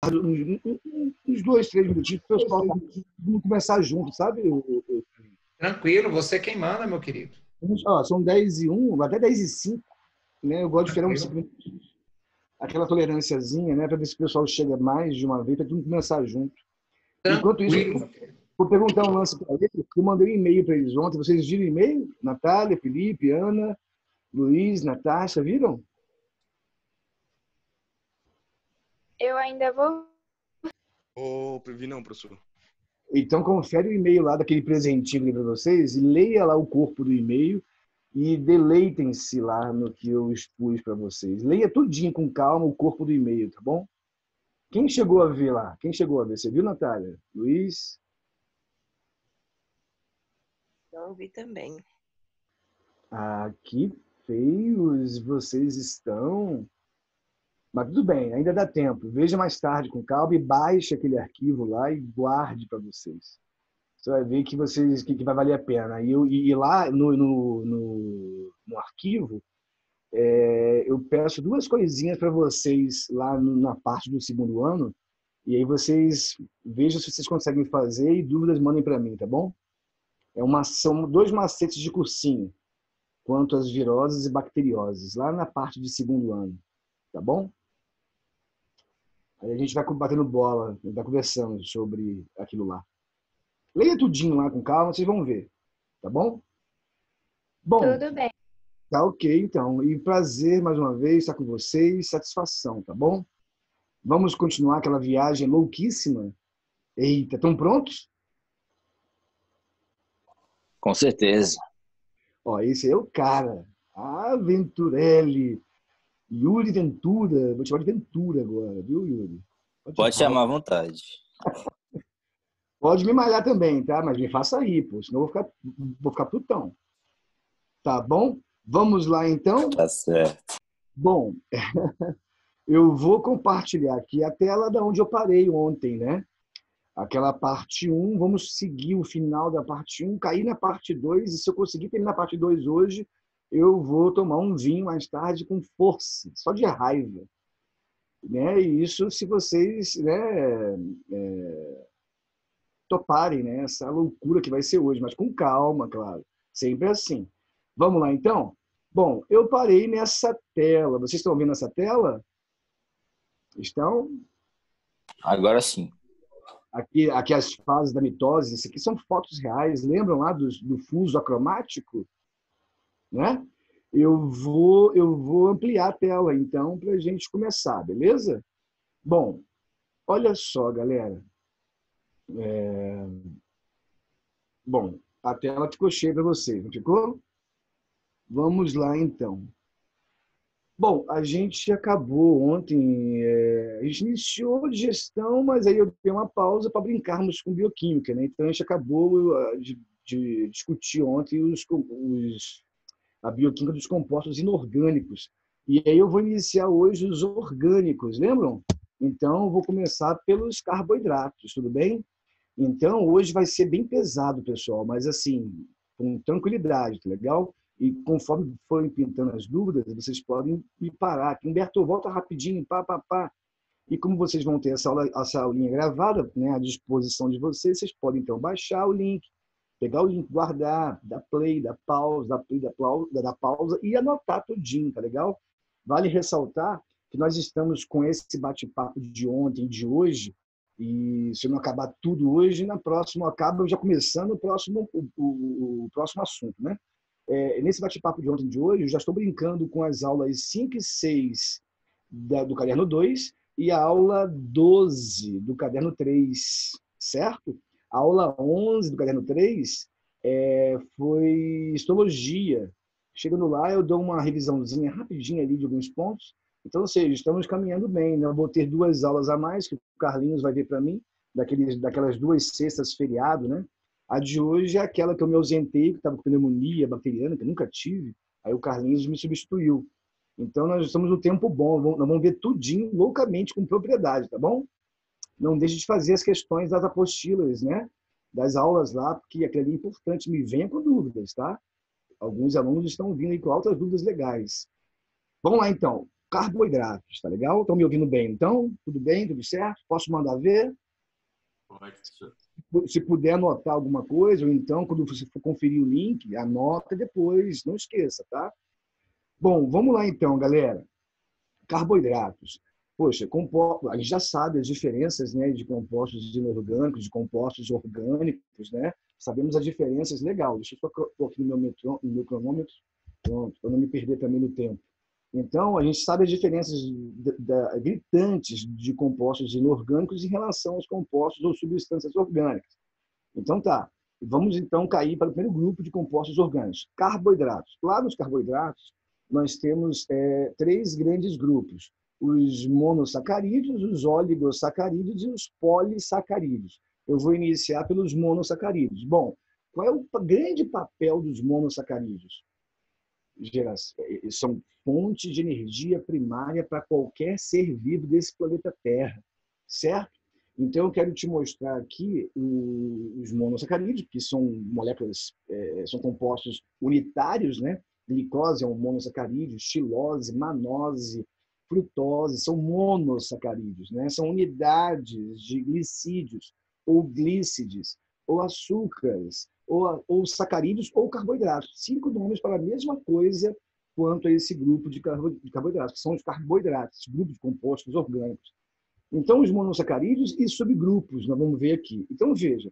uns 2, 3 minutinhos para o pessoal vamos começar junto, sabe? Tranquilo, você quem manda, meu querido. Ó, são 10:01, até 10:05, né? Eu gosto de esperar uns Tranquilo. 5 minutos, aquela tolerânciazinha, né? Para ver se o pessoal chega mais de uma vez, para tudo começar junto. Enquanto isso, Tranquilo. vou perguntar um lance para eles. Eu mandei um e-mail para eles ontem. Vocês viram o e-mail? Natália, Felipe, Ana, Luiz, Natasha, viram? Eu ainda vou. Vi não, professor. Então, confere o e-mail lá daquele presentinho para vocês e leia lá o corpo do e-mail e deleitem-se lá no que eu expus para vocês. Leia tudinho com calma o corpo do e-mail, tá bom? Quem chegou a ver lá? Quem chegou a ver? Você viu, Natália? Luiz? Não vi também. Ah, que feios vocês estão. Mas tudo bem, ainda dá tempo. Veja mais tarde com calma e baixe aquele arquivo lá e guarde para vocês. Você vai ver que vai valer a pena. E lá no arquivo, eu peço 2 coisinhas para vocês lá na parte do segundo ano. E aí vocês vejam se vocês conseguem fazer e dúvidas mandem para mim, tá bom? São 2 macetes de cursinho quanto às viroses e bacterioses, lá na parte de segundo ano, tá bom? Aí a gente vai batendo bola, vai conversando sobre aquilo lá. Leia tudinho lá com calma, vocês vão ver, tá bom? Bom, Tudo bem. tá ok, então. E prazer, mais uma vez, estar com vocês, satisfação, tá bom? Vamos continuar aquela viagem louquíssima? Eita, estão prontos? Com certeza. Ó, esse é o cara, Venturelli, Yuri Ventura. Vou te chamar de Ventura agora, viu, Yuri? Pode chamar à vontade. Pode me malhar também, tá? Mas me faça rir, pô, senão eu vou ficar putão. Tá bom? Vamos lá, então? Tá certo. Bom, eu vou compartilhar aqui a tela da onde eu parei ontem, né? Aquela parte 1, vamos seguir o final da parte 1, cair na parte 2, e se eu conseguir terminar a parte 2 hoje, eu vou tomar um vinho mais tarde com força, só de raiva. Né? E isso se vocês, né, toparem, né, essa loucura que vai ser hoje, mas com calma, claro. Sempre assim. Vamos lá, então? Bom, eu parei nessa tela. Vocês estão vendo essa tela? Estão? Agora sim. Aqui as fases da mitose, isso aqui são fotos reais, lembram lá do fuso acromático? Né? Eu vou ampliar a tela, então, para a gente começar, beleza? Bom, olha só, galera. Bom, a tela ficou cheia para vocês, não ficou? Vamos lá, então. Bom, a gente acabou ontem, a gente iniciou a digestão, mas aí eu dei uma pausa para brincarmos com bioquímica, né? Então a gente acabou de discutir ontem a bioquímica dos compostos inorgânicos. E aí eu vou iniciar hoje os orgânicos, lembram? Então eu vou começar pelos carboidratos, tudo bem? Então hoje vai ser bem pesado, pessoal, mas assim, com tranquilidade, tá legal? E conforme forem pintando as dúvidas, vocês podem me parar aqui. Humberto, volta rapidinho, pá. E como vocês vão ter essa aulinha gravada, né, à disposição de vocês, vocês podem então baixar o link, pegar o link, guardar, dar play, dar pausa, dar play, dar pausa e anotar tudinho, tá legal? Vale ressaltar que nós estamos com esse bate-papo de ontem e de hoje, e se não acabar tudo hoje, na próxima acaba já começando o próximo assunto, né? Nesse bate-papo de ontem e de hoje, eu já estou brincando com as aulas 5 e 6 do caderno 2 e a aula 12 do caderno 3, certo? A aula 11 do caderno 3 foi histologia. Chegando lá, eu dou uma revisãozinha rapidinha ali de alguns pontos. Então, ou seja, estamos caminhando bem, né? Eu vou ter 2 aulas a mais, que o Carlinhos vai ver para mim, daquelas 2 sextas feriado, né? A de hoje é aquela que eu me ausentei, que estava com pneumonia bacteriana, que eu nunca tive. Aí o Carlinhos me substituiu. Então, nós estamos no tempo bom. Nós vamos ver tudinho loucamente, com propriedade, tá bom? Não deixe de fazer as questões das apostilas, né? Das aulas lá, porque aquilo ali é importante. Me venha com dúvidas, tá? Alguns alunos estão vindo aí com altas dúvidas legais. Vamos lá, então. carboidratos, tá legal? Estão me ouvindo bem, então? Tudo bem? Tudo certo? Posso mandar ver? Pode, professor. Se puder anotar alguma coisa, ou então, quando você for conferir o link, anota depois, não esqueça, tá? Bom, vamos lá então, galera. Carboidratos. Poxa, a gente já sabe as diferenças, né, de compostos inorgânicos, de compostos orgânicos, né? Sabemos as diferenças, legal. Deixa eu só pôr aqui no meu cronômetro, pronto, para não me perder também no tempo. Então, a gente sabe as diferenças gritantes de compostos inorgânicos em relação aos compostos ou substâncias orgânicas. Então, tá. Vamos, então, cair para o primeiro grupo de compostos orgânicos. Carboidratos. Lá nos carboidratos, nós temos 3 grandes grupos. Os monossacarídeos, os oligosacarídeos e os polissacarídeos. Eu vou iniciar pelos monossacarídeos. Bom, qual é o grande papel dos monossacarídeos? São fontes de energia primária para qualquer ser vivo desse planeta Terra, certo? Então, eu quero te mostrar aqui os monossacarídeos, que são moléculas, são compostos unitários, né? Glicose é um monossacarídeo, xilose, manose, frutose, são monossacarídeos, né? São unidades de glicídios, ou glícides, ou açúcares, ou sacarídeos, ou carboidratos. 5 nomes para a mesma coisa quanto a esse grupo de carboidratos, que são os carboidratos, grupos de compostos orgânicos. Então, os monossacarídeos e subgrupos, nós vamos ver aqui. Então, veja,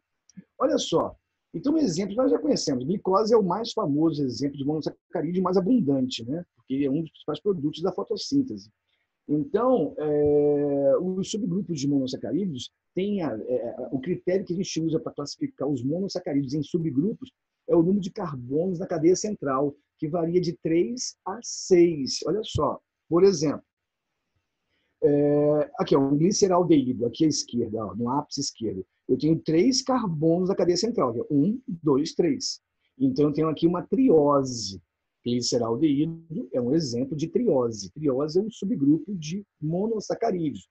olha só. Então, exemplos nós já conhecemos. Glicose é o mais famoso exemplo de monossacarídeo mais abundante, né? Porque é um dos principais produtos da fotossíntese. Então, os subgrupos de monossacarídeos têm o critério que a gente usa para classificar os monossacarídeos em subgrupos é o número de carbonos na cadeia central, que varia de 3 a 6. Olha só, por exemplo, aqui, um gliceraldeído, aqui à esquerda, ó, no ápice esquerdo. Eu tenho 3 carbonos na cadeia central, que é 1, 2, 3. Então, eu tenho aqui uma triose. Gliceraldeído é um exemplo de triose. Triose é um subgrupo de monossacarídeos.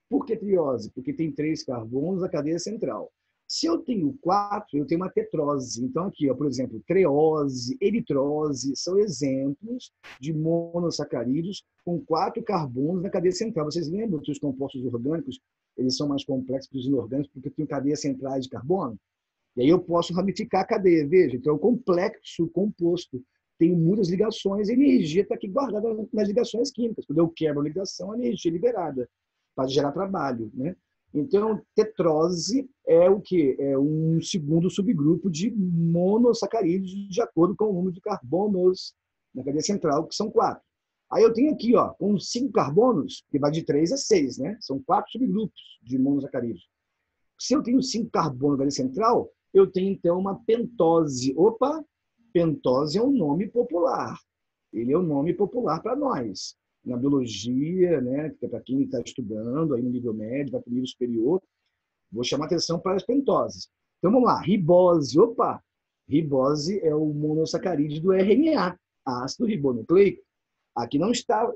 Por que triose? Porque tem 3 carbonos na cadeia central. Se eu tenho 4, eu tenho uma tetrose. Então, aqui, ó, por exemplo, treose, eritrose, são exemplos de monossacarídeos com 4 carbonos na cadeia central. Vocês lembram que os compostos orgânicos eles são mais complexos que os inorgânicos porque tem cadeia central de carbono? E aí eu posso ramificar a cadeia. Veja, então é um complexo composto. Tem muitas ligações, a energia está aqui guardada nas ligações químicas. Quando eu quebro a ligação, a energia é liberada para gerar trabalho, né? Então, tetrose é o quê? É um segundo subgrupo de monossacarídeos de acordo com o número de carbonos na cadeia central, que são 4. Aí eu tenho aqui, ó, com 5 carbonos, que vai de 3 a 6, né? São 4 subgrupos de monossacarídeos. Se eu tenho 5 carbonos na cadeia central, eu tenho, então, uma pentose. Opa! Pentose é um nome popular. Ele é um nome popular para nós. Na biologia, né, que é para quem está estudando aí no nível médio, vai para o nível superior, vou chamar atenção para as pentoses. Então, vamos lá. Ribose. Opa! Ribose é o monossacarídeo do RNA, ácido ribonucleico. Aqui não está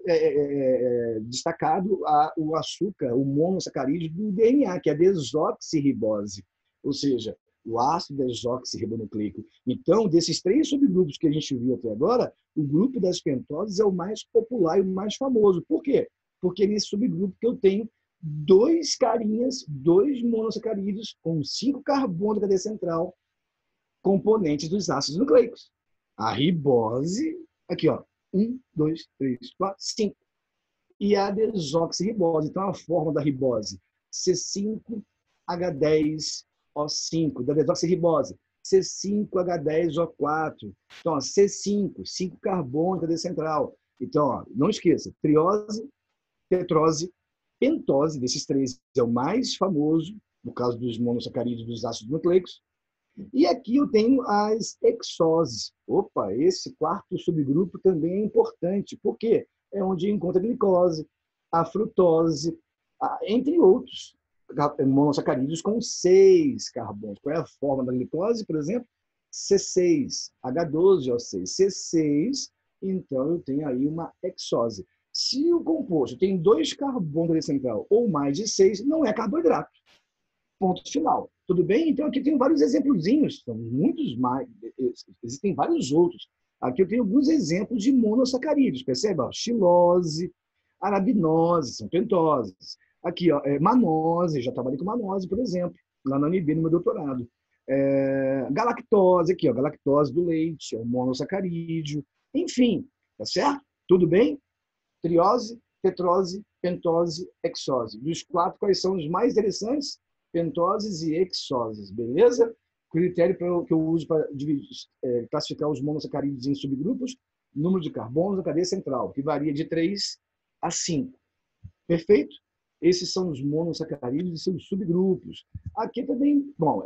destacado o açúcar, o monossacarídeo do DNA, que é a desoxirribose. Ou seja, o ácido desoxirribonucleico. Então, desses 3 subgrupos que a gente viu até agora, o grupo das pentoses é o mais popular e o mais famoso. Por quê? Porque nesse subgrupo que eu tenho 2 carinhas, 2 monossacarídeos com 5 carbonos da cadeia central, componentes dos ácidos nucleicos. A ribose, aqui, ó, 1, 2, 3, 4, 5. E a desoxirribose. Então, a forma da ribose, C5H10O5, da desoxirribose, C5H10O4. Então, ó, C5, 5 carbonos da cadeia central. Então, ó, não esqueça, triose, tetrose, pentose, desses 3 é o mais famoso, no caso dos monossacarídeos dos ácidos nucleicos. E aqui eu tenho as hexoses. Opa, esse 4º subgrupo também é importante. Por quê? É onde encontra a glicose, a frutose, entre outros monossacarídeos com 6 carbonos. Qual é a forma da glicose, por exemplo? C6, H12O6. C6, então eu tenho aí uma hexose. Se o composto tem 2 carbonos da central ou mais de 6, não é carboidrato. Ponto final. Tudo bem? Então, aqui tem vários exemplozinhos, são muitos mais, existem vários outros. Aqui eu tenho alguns exemplos de monossacarídeos, perceba? Xilose, Arabinose, são pentoses. Aqui, ó, manose, já trabalhei com manose, por exemplo, lá na UNB, no meu doutorado. Galactose, aqui, ó, galactose do leite, é o monossacarídeo. Enfim, tá certo? Tudo bem? Triose, tetrose, pentose, hexose. Dos 4, quais são os mais interessantes? Pentoses e hexoses, beleza? Critério que eu uso para classificar os monossacarídeos em subgrupos: número de carbonos na cadeia central, que varia de 3 a 5. Perfeito? Esses são os monossacarídeos e seus subgrupos. Aqui também, bom,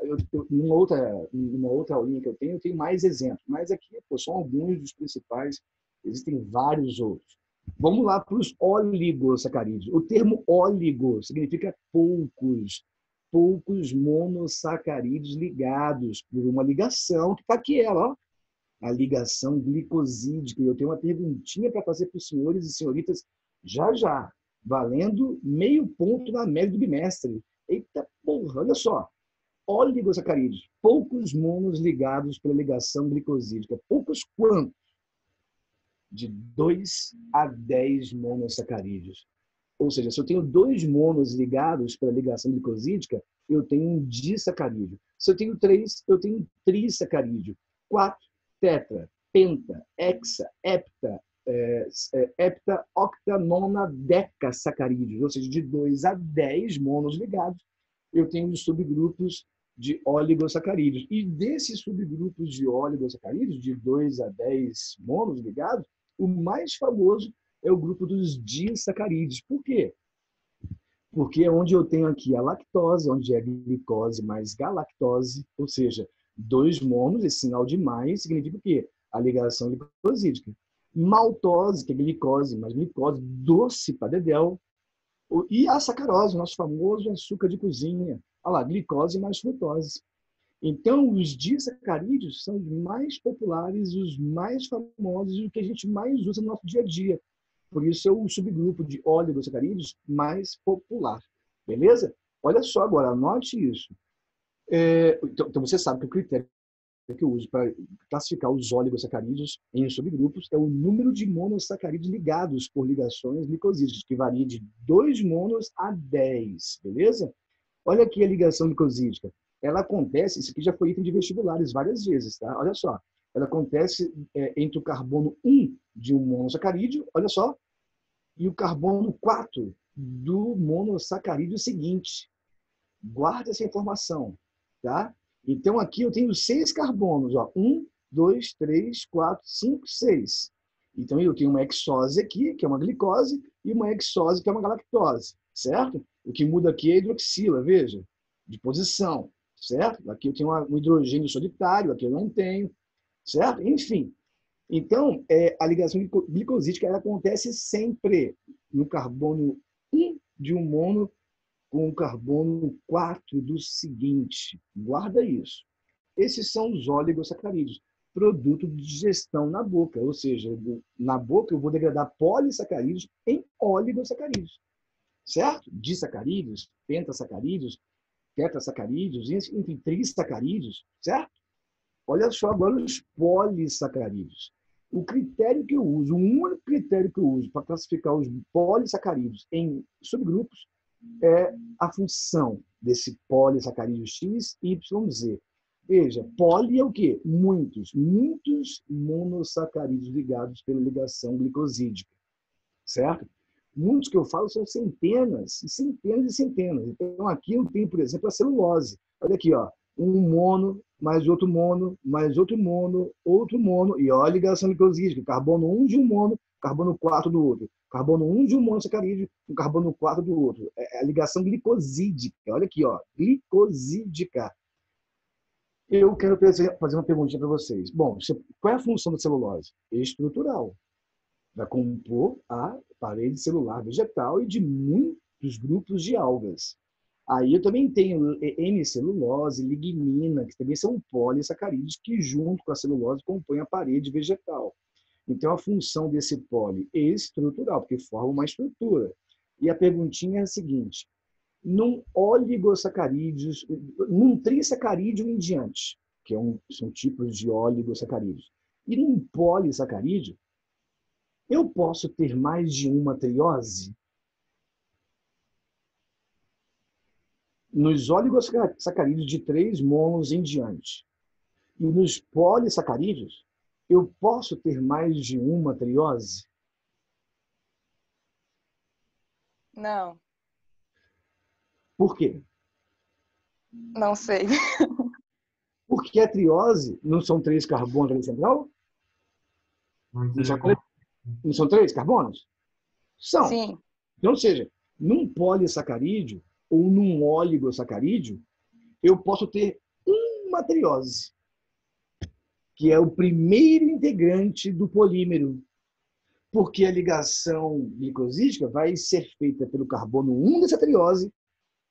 numa outra aulinha que eu tenho mais exemplos, mas aqui são alguns dos principais, existem vários outros. Vamos lá para os oligosacarídeos. O termo oligo significa poucos monossacarídeos ligados por uma ligação, que está aqui ela, ó, a ligação glicosídica. Eu tenho uma perguntinha para fazer para os senhores e senhoritas já, valendo meio ponto na média do bimestre. Eita porra, olha só. Oligosacarídeos, poucos monos ligados pela ligação glicosídica. Poucos quantos? De 2 a 10 monossacarídeos. Ou seja, se eu tenho 2 monos ligados pela ligação glicosídica, eu tenho um disacarídeo. Se eu tenho 3, eu tenho um trissacarídeo. 4, tetra, penta, hexa, hepta, octa, nona, decasacarídeos. Ou seja, de 2 a 10 monos ligados, eu tenho os subgrupos de oligosacarídeos. E desses subgrupos de oligosacarídeos, de 2 a 10 monos ligados, o mais famoso é o grupo dos disacarídeos. Por quê? Porque é onde eu tenho aqui a lactose, onde é glicose mais galactose, ou seja, 2 monos, esse sinal de mais, significa o quê? A ligação glicosídica. Maltose, que é glicose mais glicose, doce para dedéu. E a sacarose, nosso famoso açúcar de cozinha. Olha lá, glicose mais frutose. Então, os disacarídeos são os mais populares, os mais famosos e o que a gente mais usa no nosso dia a dia. Por isso é o subgrupo de oligosacarídeos mais popular. Beleza? Olha só agora, anote isso. Então, você sabe que o critério que eu uso para classificar os oligosacarídeos em subgrupos é o número de monossacarídeos ligados por ligações glicosídicas, que varia de 2 monos a 10. Beleza? Olha aqui a ligação glicosídica. Ela acontece, isso aqui já foi item de vestibulares várias vezes, tá? Olha só. Ela acontece entre o carbono 1 de um monossacarídeo, olha só, e o carbono 4 do monossacarídeo seguinte. Guarda essa informação, tá? Então, aqui eu tenho 6 carbonos, ó. 1, 2, 3, 4, 5, 6. Então, eu tenho uma hexose aqui, que é uma glicose, e uma hexose, que é uma galactose, certo? O que muda aqui é a hidroxila, veja, de posição, certo? Aqui eu tenho um hidrogênio solitário, aqui eu não tenho, certo? Enfim. Então, a ligação glicosídica ela acontece sempre no carbono 1 de um mono com o carbono 4 do seguinte. Guarda isso. Esses são os oligosacarídeos, produto de digestão na boca. Ou seja, na boca eu vou degradar polissacarídeos em oligosacarídeos. Certo? Disacarídeos, pentasacarídeos, tetrasacarídeos, enfim, trissacarídeos. Certo? Olha só agora os polissacarídeos. O critério que eu uso, o único critério que eu uso para classificar os polissacarídeos em subgrupos é a função desse polissacarídeo X, Y, Z. Veja, poli é o quê? Muitos monossacarídeos ligados pela ligação glicosídica. Certo? Muitos que eu falo são centenas, centenas e centenas. Então, aqui eu tenho, por exemplo, a celulose. Olha aqui, ó, um mono, mais outro mono, mais outro mono, e olha a ligação glicosídica. Carbono 1 de um mono, carbono 4 do outro. Carbono 1 de um monossacarídeo, com carbono 4 do outro. É a ligação glicosídica. Olha aqui, ó, glicosídica. Eu quero fazer uma perguntinha para vocês. Bom, qual é a função da celulose? Estrutural. Vai compor a parede celular vegetal e de muitos grupos de algas. Aí eu também tenho N-celulose, lignina, que também são polissacarídeos que, junto com a celulose, compõem a parede vegetal. Então, a função desse poli é estrutural, porque forma uma estrutura. E a perguntinha é a seguinte: num oligosacarídeos, num trissacarídeo em diante, são tipos de oligosacarídeos, e num polissacarídeo, eu posso ter mais de uma triose? Nos oligosacarídeos de 3 monos em diante e nos polissacarídeos, eu posso ter mais de uma triose? Não, Por quê? não sei. Porque a triose não são 3 carbonos ali central? Não são 3 carbonos? São. Sim, Então, ou seja, num polissacarídeo ou num oligosacarídeo, eu posso ter uma triose, que é o primeiro integrante do polímero, porque a ligação glicosídica vai ser feita pelo carbono 1 dessa triose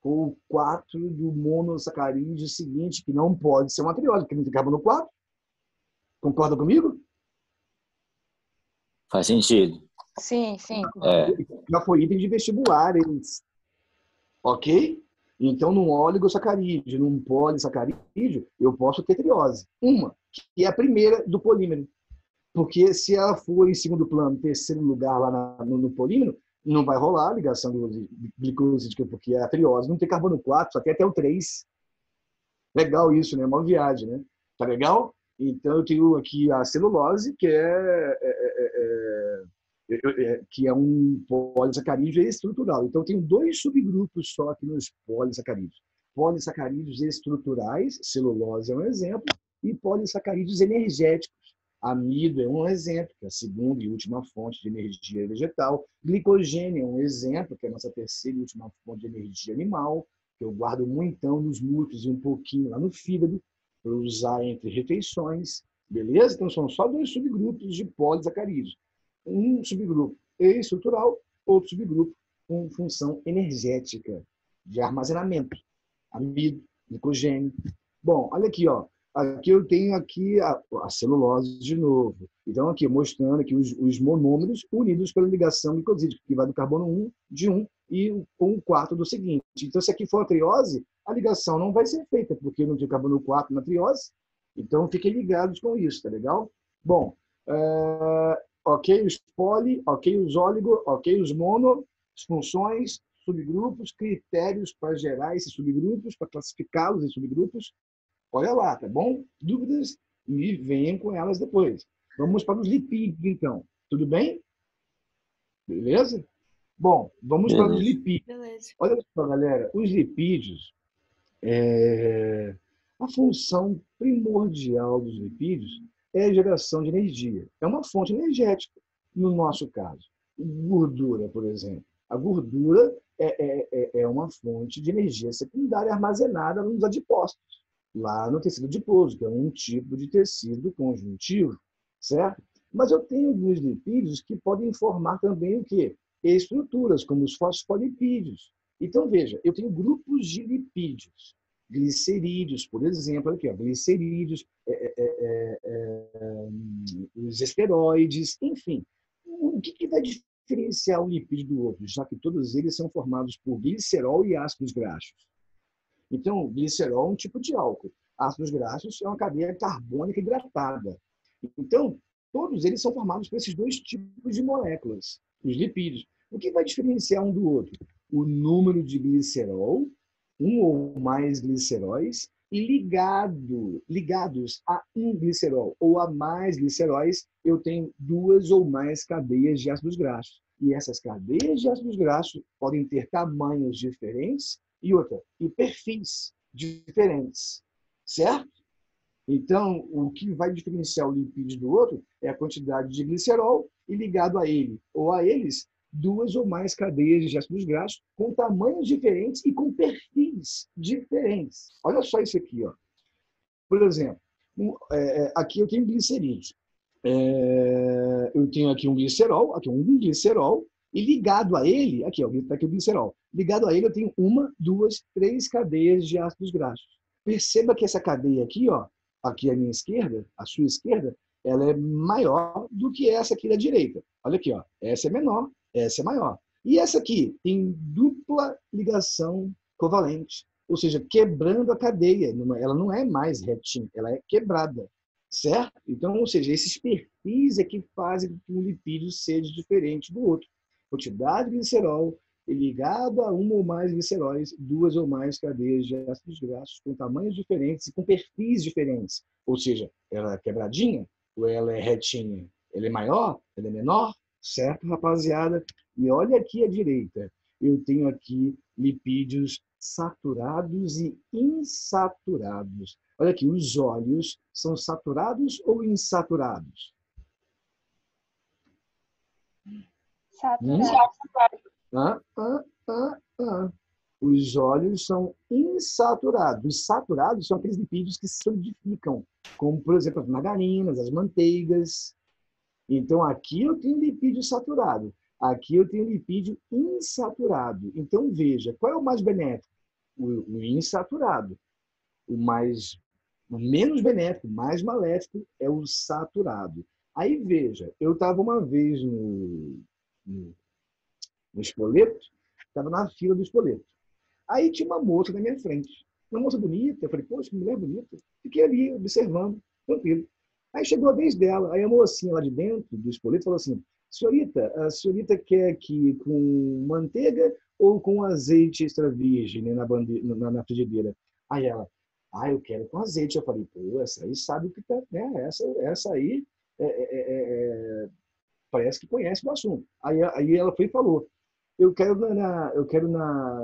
com o 4 do monossacarídeo seguinte, que não pode ser uma triose, porque não tem carbono 4. Concorda comigo? Faz sentido. sim, sim. Já foi item de vestibular, eles. Ok? Então, num oligosacarídeo, num polissacarídeo, eu posso ter triose. Uma, que é a primeira do polímero. Porque se ela for em segundo plano, terceiro lugar lá no polímero, não vai rolar a ligação glicosídica, porque a triose não tem carbono 4, só tem até o 3. Legal isso, né? Uma viagem, né? Tá legal? Então, eu tenho aqui a celulose, que é um polissacarídeo estrutural. Então, eu tenho 2 subgrupos só aqui nos polissacarídeos. Polissacarídeos estruturais, celulose é um exemplo, e polissacarídeos energéticos. Amido é um exemplo, que é a segunda e última fonte de energia vegetal. Glicogênio é um exemplo, que é a nossa terceira e última fonte de energia animal, que eu guardo muitão nos músculos e um pouquinho lá no fígado, para usar entre refeições. Beleza? Então, são só 2 subgrupos de polissacarídeos. Um subgrupo estrutural, outro subgrupo com função energética, de armazenamento. Amido, glicogênio. Bom, olha aqui, ó. Aqui eu tenho aqui a celulose de novo. Então, aqui mostrando aqui os monômeros unidos pela ligação glicosídica, que vai do carbono 1 de um e com o 4 do seguinte. Então, se aqui for a triose, a ligação não vai ser feita, porque não tem carbono 4 na triose. Então, fiquem ligados com isso, tá legal? Bom, ok os poli, ok os óligo, ok os mono, funções, subgrupos, critérios para gerar esses subgrupos, para classificá-los em subgrupos. Olha lá, tá bom? Dúvidas? Me venham com elas depois. Vamos para os lipídios, então. Tudo bem? Beleza? Bom, vamos para os lipídios. Beleza. Olha só, galera. Os lipídios, a função primordial dos lipídios é a geração de energia. É uma fonte energética, no nosso caso. Gordura, por exemplo. A gordura é uma fonte de energia secundária armazenada nos adipócitos, lá no tecido adiposo, que é um tipo de tecido conjuntivo, certo? Mas eu tenho alguns lipídios que podem formar também o quê? Estruturas, como os fosfolipídios. Então, veja, eu tenho grupos de lipídios, glicerídeos, por exemplo, aqui, ó, glicerídeos, os esteroides, enfim. O que vai diferenciar um lipídio do outro, já que todos eles são formados por glicerol e ácidos graxos? Então, glicerol é um tipo de álcool. Ácidos graxos é uma cadeia carbônica hidratada. Então, todos eles são formados por esses 2 tipos de moléculas, os lipídios. O que vai diferenciar um do outro? O número de glicerol, um ou mais gliceróis, e ligados a um glicerol ou a mais gliceróis, eu tenho 2 ou mais cadeias de ácidos graxos. E essas cadeias de ácidos graxos podem ter tamanhos diferentes e perfis diferentes, certo? Então, o que vai diferenciar o lipídio do outro é a quantidade de glicerol e ligado a ele ou a eles 2 ou mais cadeias de ácidos graxos com tamanhos diferentes e com perfis diferentes. Olha só isso aqui, ó. Por exemplo, aqui eu tenho glicerídeos. Eu tenho aqui um glicerol, e ligado a ele, aqui, ó, tá aqui o glicerol. Ligado a ele, eu tenho 1, 2, 3 cadeias de ácidos graxos. Perceba que essa cadeia aqui, ó, aqui à minha esquerda, à sua esquerda, ela é maior do que essa aqui da direita. Olha aqui, ó, essa é menor, essa é maior. E essa aqui tem dupla ligação covalente, ou seja, quebrando a cadeia. Ela não é mais retinha, ela é quebrada, certo? Então, ou seja, esses perfis é que fazem com que um lipídio seja diferente do outro. Quantidade de glicerol ligada a uma ou mais gliceróis, duas ou mais cadeias de ácidos graxos com tamanhos diferentes e com perfis diferentes. Ou seja, ela é quebradinha ou ela é retinha? Ela é maior? Ela é menor? Certo, rapaziada? E olha aqui à direita. Eu tenho aqui lipídios saturados e insaturados. Olha aqui, os óleos são saturados ou insaturados? Saturado. Os óleos são insaturados. Os saturados são aqueles lipídios que se solidificam, como, por exemplo, as margarinas, as manteigas. Então, aqui eu tenho lipídio saturado. Aqui eu tenho lipídio insaturado. Então, veja, qual é o mais benéfico? O insaturado. O menos benéfico, mais maléfico é o saturado. Aí, veja, eu estava uma vez no espoleto, estava na fila do espoleto. Aí tinha uma moça na minha frente. Uma moça bonita. Eu falei, poxa, que mulher bonita. Fiquei ali, observando, tranquilo. Aí chegou a vez dela. Aí a mocinha lá de dentro do espoleto falou assim, senhorita, a senhorita quer aqui com manteiga ou com azeite extra virgem, né, na frigideira? Aí ela, eu quero com azeite. Eu falei, pô, essa aí sabe o que tá, né? Essa aí parece que conhece o assunto. Aí ela foi e falou, eu quero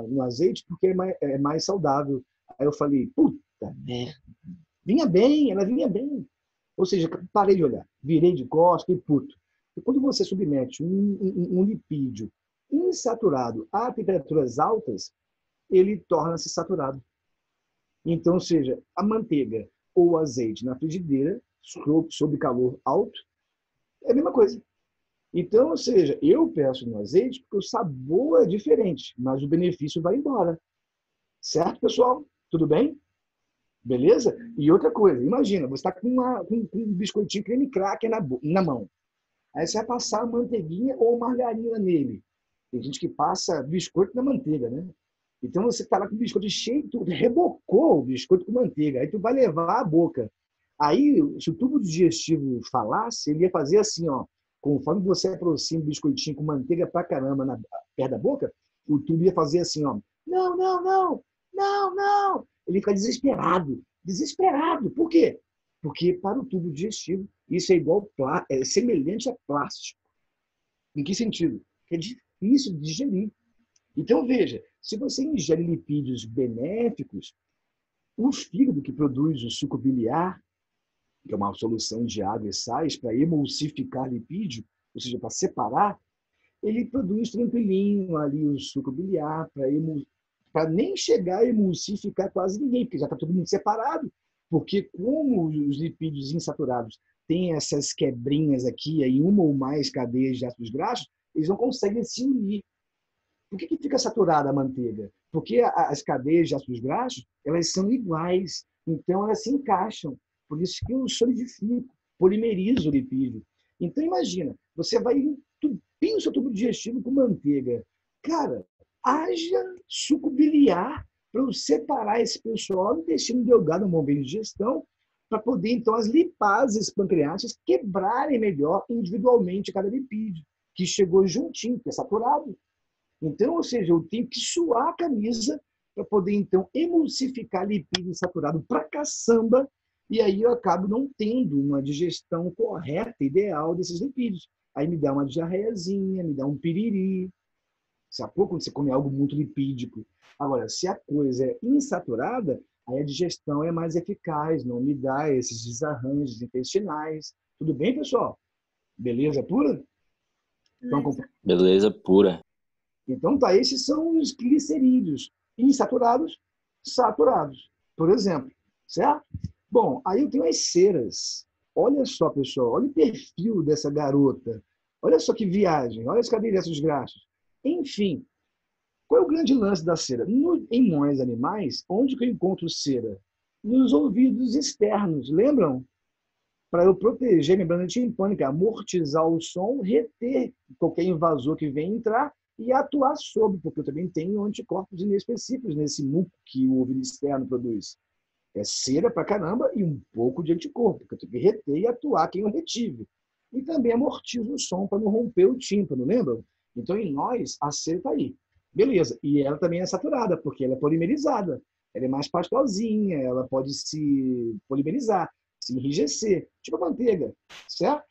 no azeite porque é mais saudável. Aí eu falei, puta merda, ela vinha bem. Ou seja, parei de olhar, virei de costas e puto. E quando você submete um lipídio insaturado a temperaturas altas, ele torna-se saturado. Então, ou seja, a manteiga ou o azeite na frigideira, sob calor alto, é a mesma coisa. Então, ou seja, eu peço no azeite porque o sabor é diferente, mas o benefício vai embora. Certo, pessoal? Tudo bem? Beleza? E outra coisa, imagina, você está com um biscoitinho creme cracker na mão. Aí você vai passar a manteiguinha ou margarina nele. Tem gente que passa biscoito na manteiga, né? Então você está lá com o biscoito cheio, tu rebocou o biscoito com manteiga, aí tu vai levar a boca. Aí, se o tubo digestivo falasse, ele ia fazer assim, ó. Conforme você aproxima o biscoitinho com manteiga pra caramba perto da boca, o tubo ia fazer assim, ó. Não, não, não, não, não. Ele fica desesperado. Desesperado. Por quê? Porque para o tubo digestivo, isso é é semelhante a plástico. Em que sentido? É difícil de digerir. Então, veja, se você ingere lipídios benéficos, o fígado que produz o suco biliar, que é uma solução de água e sais para emulsificar lipídio, ou seja, para separar, ele produz tranquilinho ali o suco biliar para nem chegar a emulsificar quase ninguém, porque já está todo mundo separado. Porque como os lipídios insaturados têm essas quebrinhas aqui em uma ou mais cadeias de ácidos graxos, eles não conseguem se unir. Por que fica saturada a manteiga? Porque as cadeias de ácidos graxos, elas são iguais, então elas se encaixam. Por isso que eu solidifico, polimerizo o lipídio. Então imagina, você vai entupir o seu tubo digestivo com manteiga. Cara, haja suco biliar para eu separar esse pessoal do intestino delgado no momento de digestão, para poder, então, as lipases pancreáticas quebrarem melhor individualmente cada lipídio, que chegou juntinho, que é saturado. Então, ou seja, eu tenho que suar a camisa para poder, então, emulsificar lipídio saturado para caçamba, e aí eu acabo não tendo uma digestão correta, ideal desses lipídios. Aí me dá uma diarreiazinha, me dá um piriri. Sacou? Quando você come algo muito lipídico. Agora, se a coisa é insaturada, aí a digestão é mais eficaz, não me dá esses desarranjos intestinais. Tudo bem, pessoal? Beleza pura? Beleza pura. Então, tá, esses são os glicerídeos insaturados, saturados, por exemplo, certo? Bom, aí eu tenho as ceras. Olha só, pessoal, olha o perfil dessa garota. Olha só que viagem, olha as cadeiras graxas. Enfim, qual é o grande lance da cera? Em nós animais, onde que eu encontro cera? Nos ouvidos externos, lembram? Para eu proteger a membrana timpânica, amortizar o som, reter qualquer invasor que venha entrar e atuar sobre, porque eu também tenho anticorpos inespecíficos nesse muco que o ouvido externo produz. É cera pra caramba e um pouco de anticorpo, porque eu tenho que reter e atuar quem eu retive. E também amortiza o som para não romper o tímpano, lembra? Então, em nós, a cera está aí. Beleza. E ela também é saturada, porque ela é polimerizada. Ela é mais pastelzinha, ela pode se polimerizar, se enrijecer, tipo a manteiga, certo?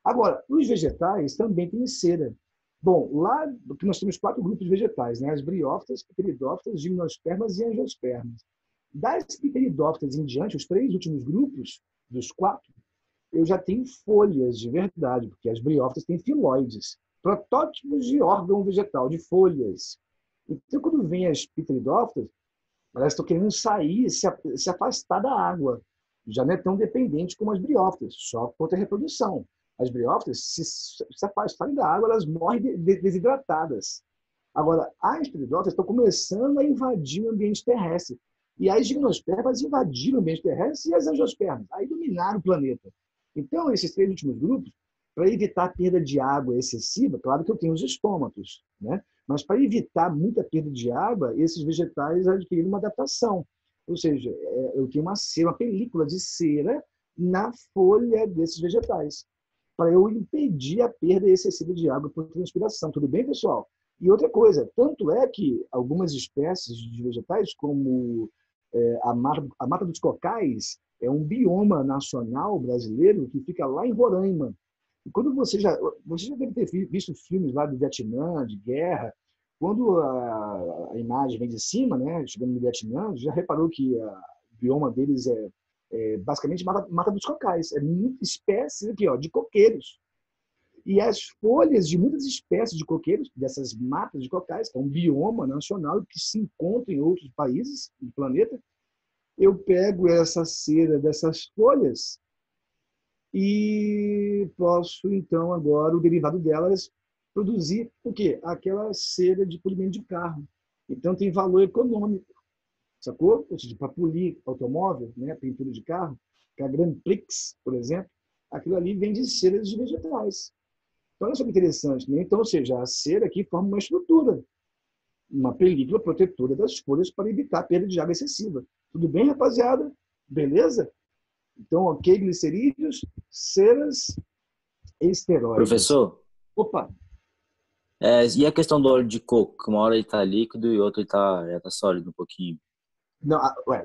Agora, os vegetais também têm cera. Bom, lá que nós temos 4 grupos de vegetais, né? As briófitas, pteridófitas, gimnospermas e angiospermas. Das pteridófitas em diante, os 3 últimos grupos, dos 4, eu já tenho folhas de verdade, porque as briófitas têm filóides, protótipos de órgão vegetal, de folhas. Então, quando vem as pteridófitas, elas estão querendo sair, se afastar da água. Já não é tão dependente como as briófitas, só contra a reprodução. As briófitas, se afastarem da água, elas morrem desidratadas. Agora, as pteridófitas estão começando a invadir o ambiente terrestre. E as gimnospermas invadiram o ambiente terrestre e as angiospermas. Aí dominaram o planeta. Então, esses 3 últimos grupos, para evitar a perda de água excessiva, claro que eu tenho os estômatos, né? Mas para evitar muita perda de água, esses vegetais adquiriram uma adaptação. Ou seja, eu tenho uma película de cera na folha desses vegetais, para eu impedir a perda excessiva de água por transpiração. Tudo bem, pessoal? E outra coisa, tanto é que algumas espécies de vegetais, como a Mata dos Cocais, é um bioma nacional brasileiro que fica lá em Roraima. E quando você já deve ter visto filmes lá do Vietnã, de guerra, quando a imagem vem de cima, né, chegando no Vietnã, já reparou que o bioma deles é basicamente Mata dos Cocais. É muita espécie aqui, ó, de coqueiros. E as folhas de muitas espécies de coqueiros, dessas matas de cocais, que é um bioma nacional que se encontra em outros países do planeta, eu pego essa cera dessas folhas e posso, então, agora, o derivado delas, produzir o quê? Aquela cera de polimento de carro. Então, tem valor econômico, sacou? Ou seja, para polir automóvel, né, pintura de carro, que a Grand Prix, por exemplo, aquilo ali vem de ceras de vegetais. Então, olha só que interessante, né? Então, ou seja, a cera aqui forma uma estrutura, uma película protetora das folhas para evitar a perda de água excessiva. Tudo bem, rapaziada? Beleza? Então, ok, glicerídeos, ceras, esteroides. Professor, Opa! e a questão do óleo de coco? Que uma hora ele tá líquido e outra ele já tá sólido um pouquinho. Não,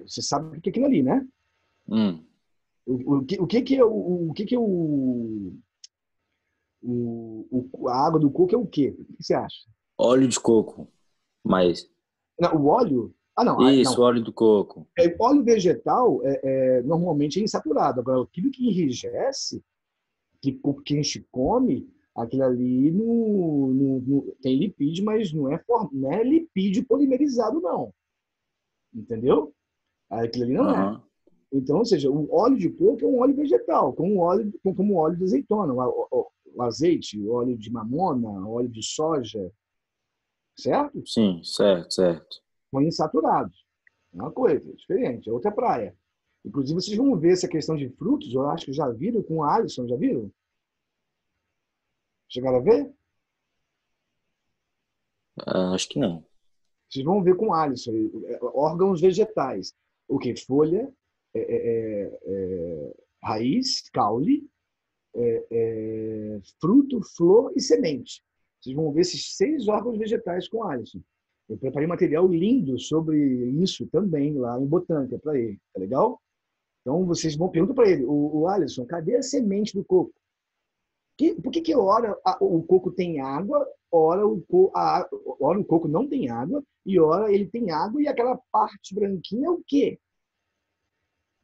você sabe o que é aquilo ali, né? O que é a água do coco é o quê? O que você acha? Óleo de coco, mas... Não, o óleo? Não. Isso, óleo do coco. Óleo vegetal normalmente é insaturado. Agora, aquilo que enrijece, que a gente come, aquilo ali tem lipídio, mas não é lipídio polimerizado, não. Entendeu? Aquilo ali não é. Então, ou seja, o óleo de coco é um óleo vegetal, como o óleo de azeitona, o azeite, o óleo de mamona, o óleo de soja, certo? Sim, certo. São insaturados. É uma coisa diferente, é outra praia. Inclusive, vocês vão ver essa questão de frutos, eu acho que já viram com o Alisson, já viram? Chegaram a ver? Acho que não. Vocês vão ver com o Alisson, órgãos vegetais. O que? Folha, raiz, caule, fruto, flor e semente. Vocês vão ver esses 6 órgãos vegetais com o Alisson. Eu preparei material lindo sobre isso também lá em Botânica para ele. Tá legal? Então, vocês vão perguntar para ele, o Alisson, cadê a semente do coco? Por que ora o coco tem água, ora o coco não tem água, e ora ele tem água e aquela parte branquinha é o quê?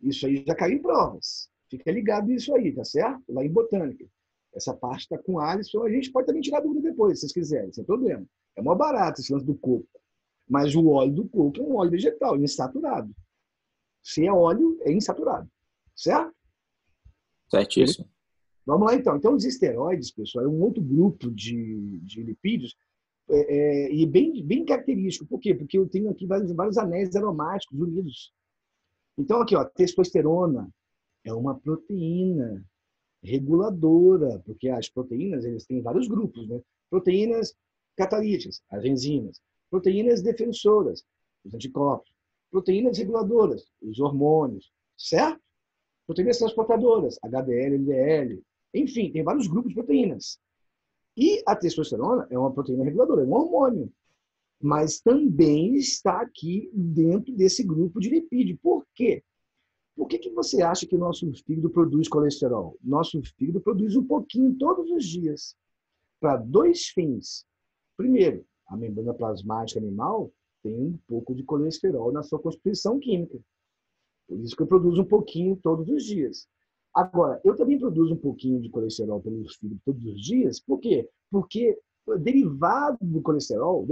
Isso aí já caiu em provas. Fica ligado nisso aí, tá certo? Lá em Botânica. Essa parte está com Alisson, a gente pode também tirar dúvida depois, se vocês quiserem, sem problema. É mó barato esse lance do coco. Mas o óleo do coco é um óleo vegetal, insaturado. Se é óleo, é insaturado. Certo? Certíssimo. Vamos lá, então. Então, os esteroides, pessoal, é um outro grupo de lipídios e bem característico. Por quê? Porque eu tenho aqui vários anéis aromáticos unidos. Então, aqui, ó, testosterona é uma proteína reguladora, porque as proteínas eles têm vários grupos, né? Proteínas catalíticas, as enzimas. Proteínas defensoras, os anticorpos. proteínas reguladoras, os hormônios, certo? Proteínas transportadoras, HDL, LDL, enfim, tem vários grupos de proteínas. E a testosterona é uma proteína reguladora, é um hormônio, mas também está aqui dentro desse grupo de lipídio. Por quê? Por que você acha que o nosso fígado produz colesterol? Nosso fígado produz um pouquinho todos os dias, para dois fins. Primeiro, a membrana plasmática animal tem um pouco de colesterol na sua constituição química. Por isso que eu produzo um pouquinho todos os dias. Agora, eu também produzo um pouquinho de colesterol pelo fígado todos os dias. Por quê? Porque derivados do colesterol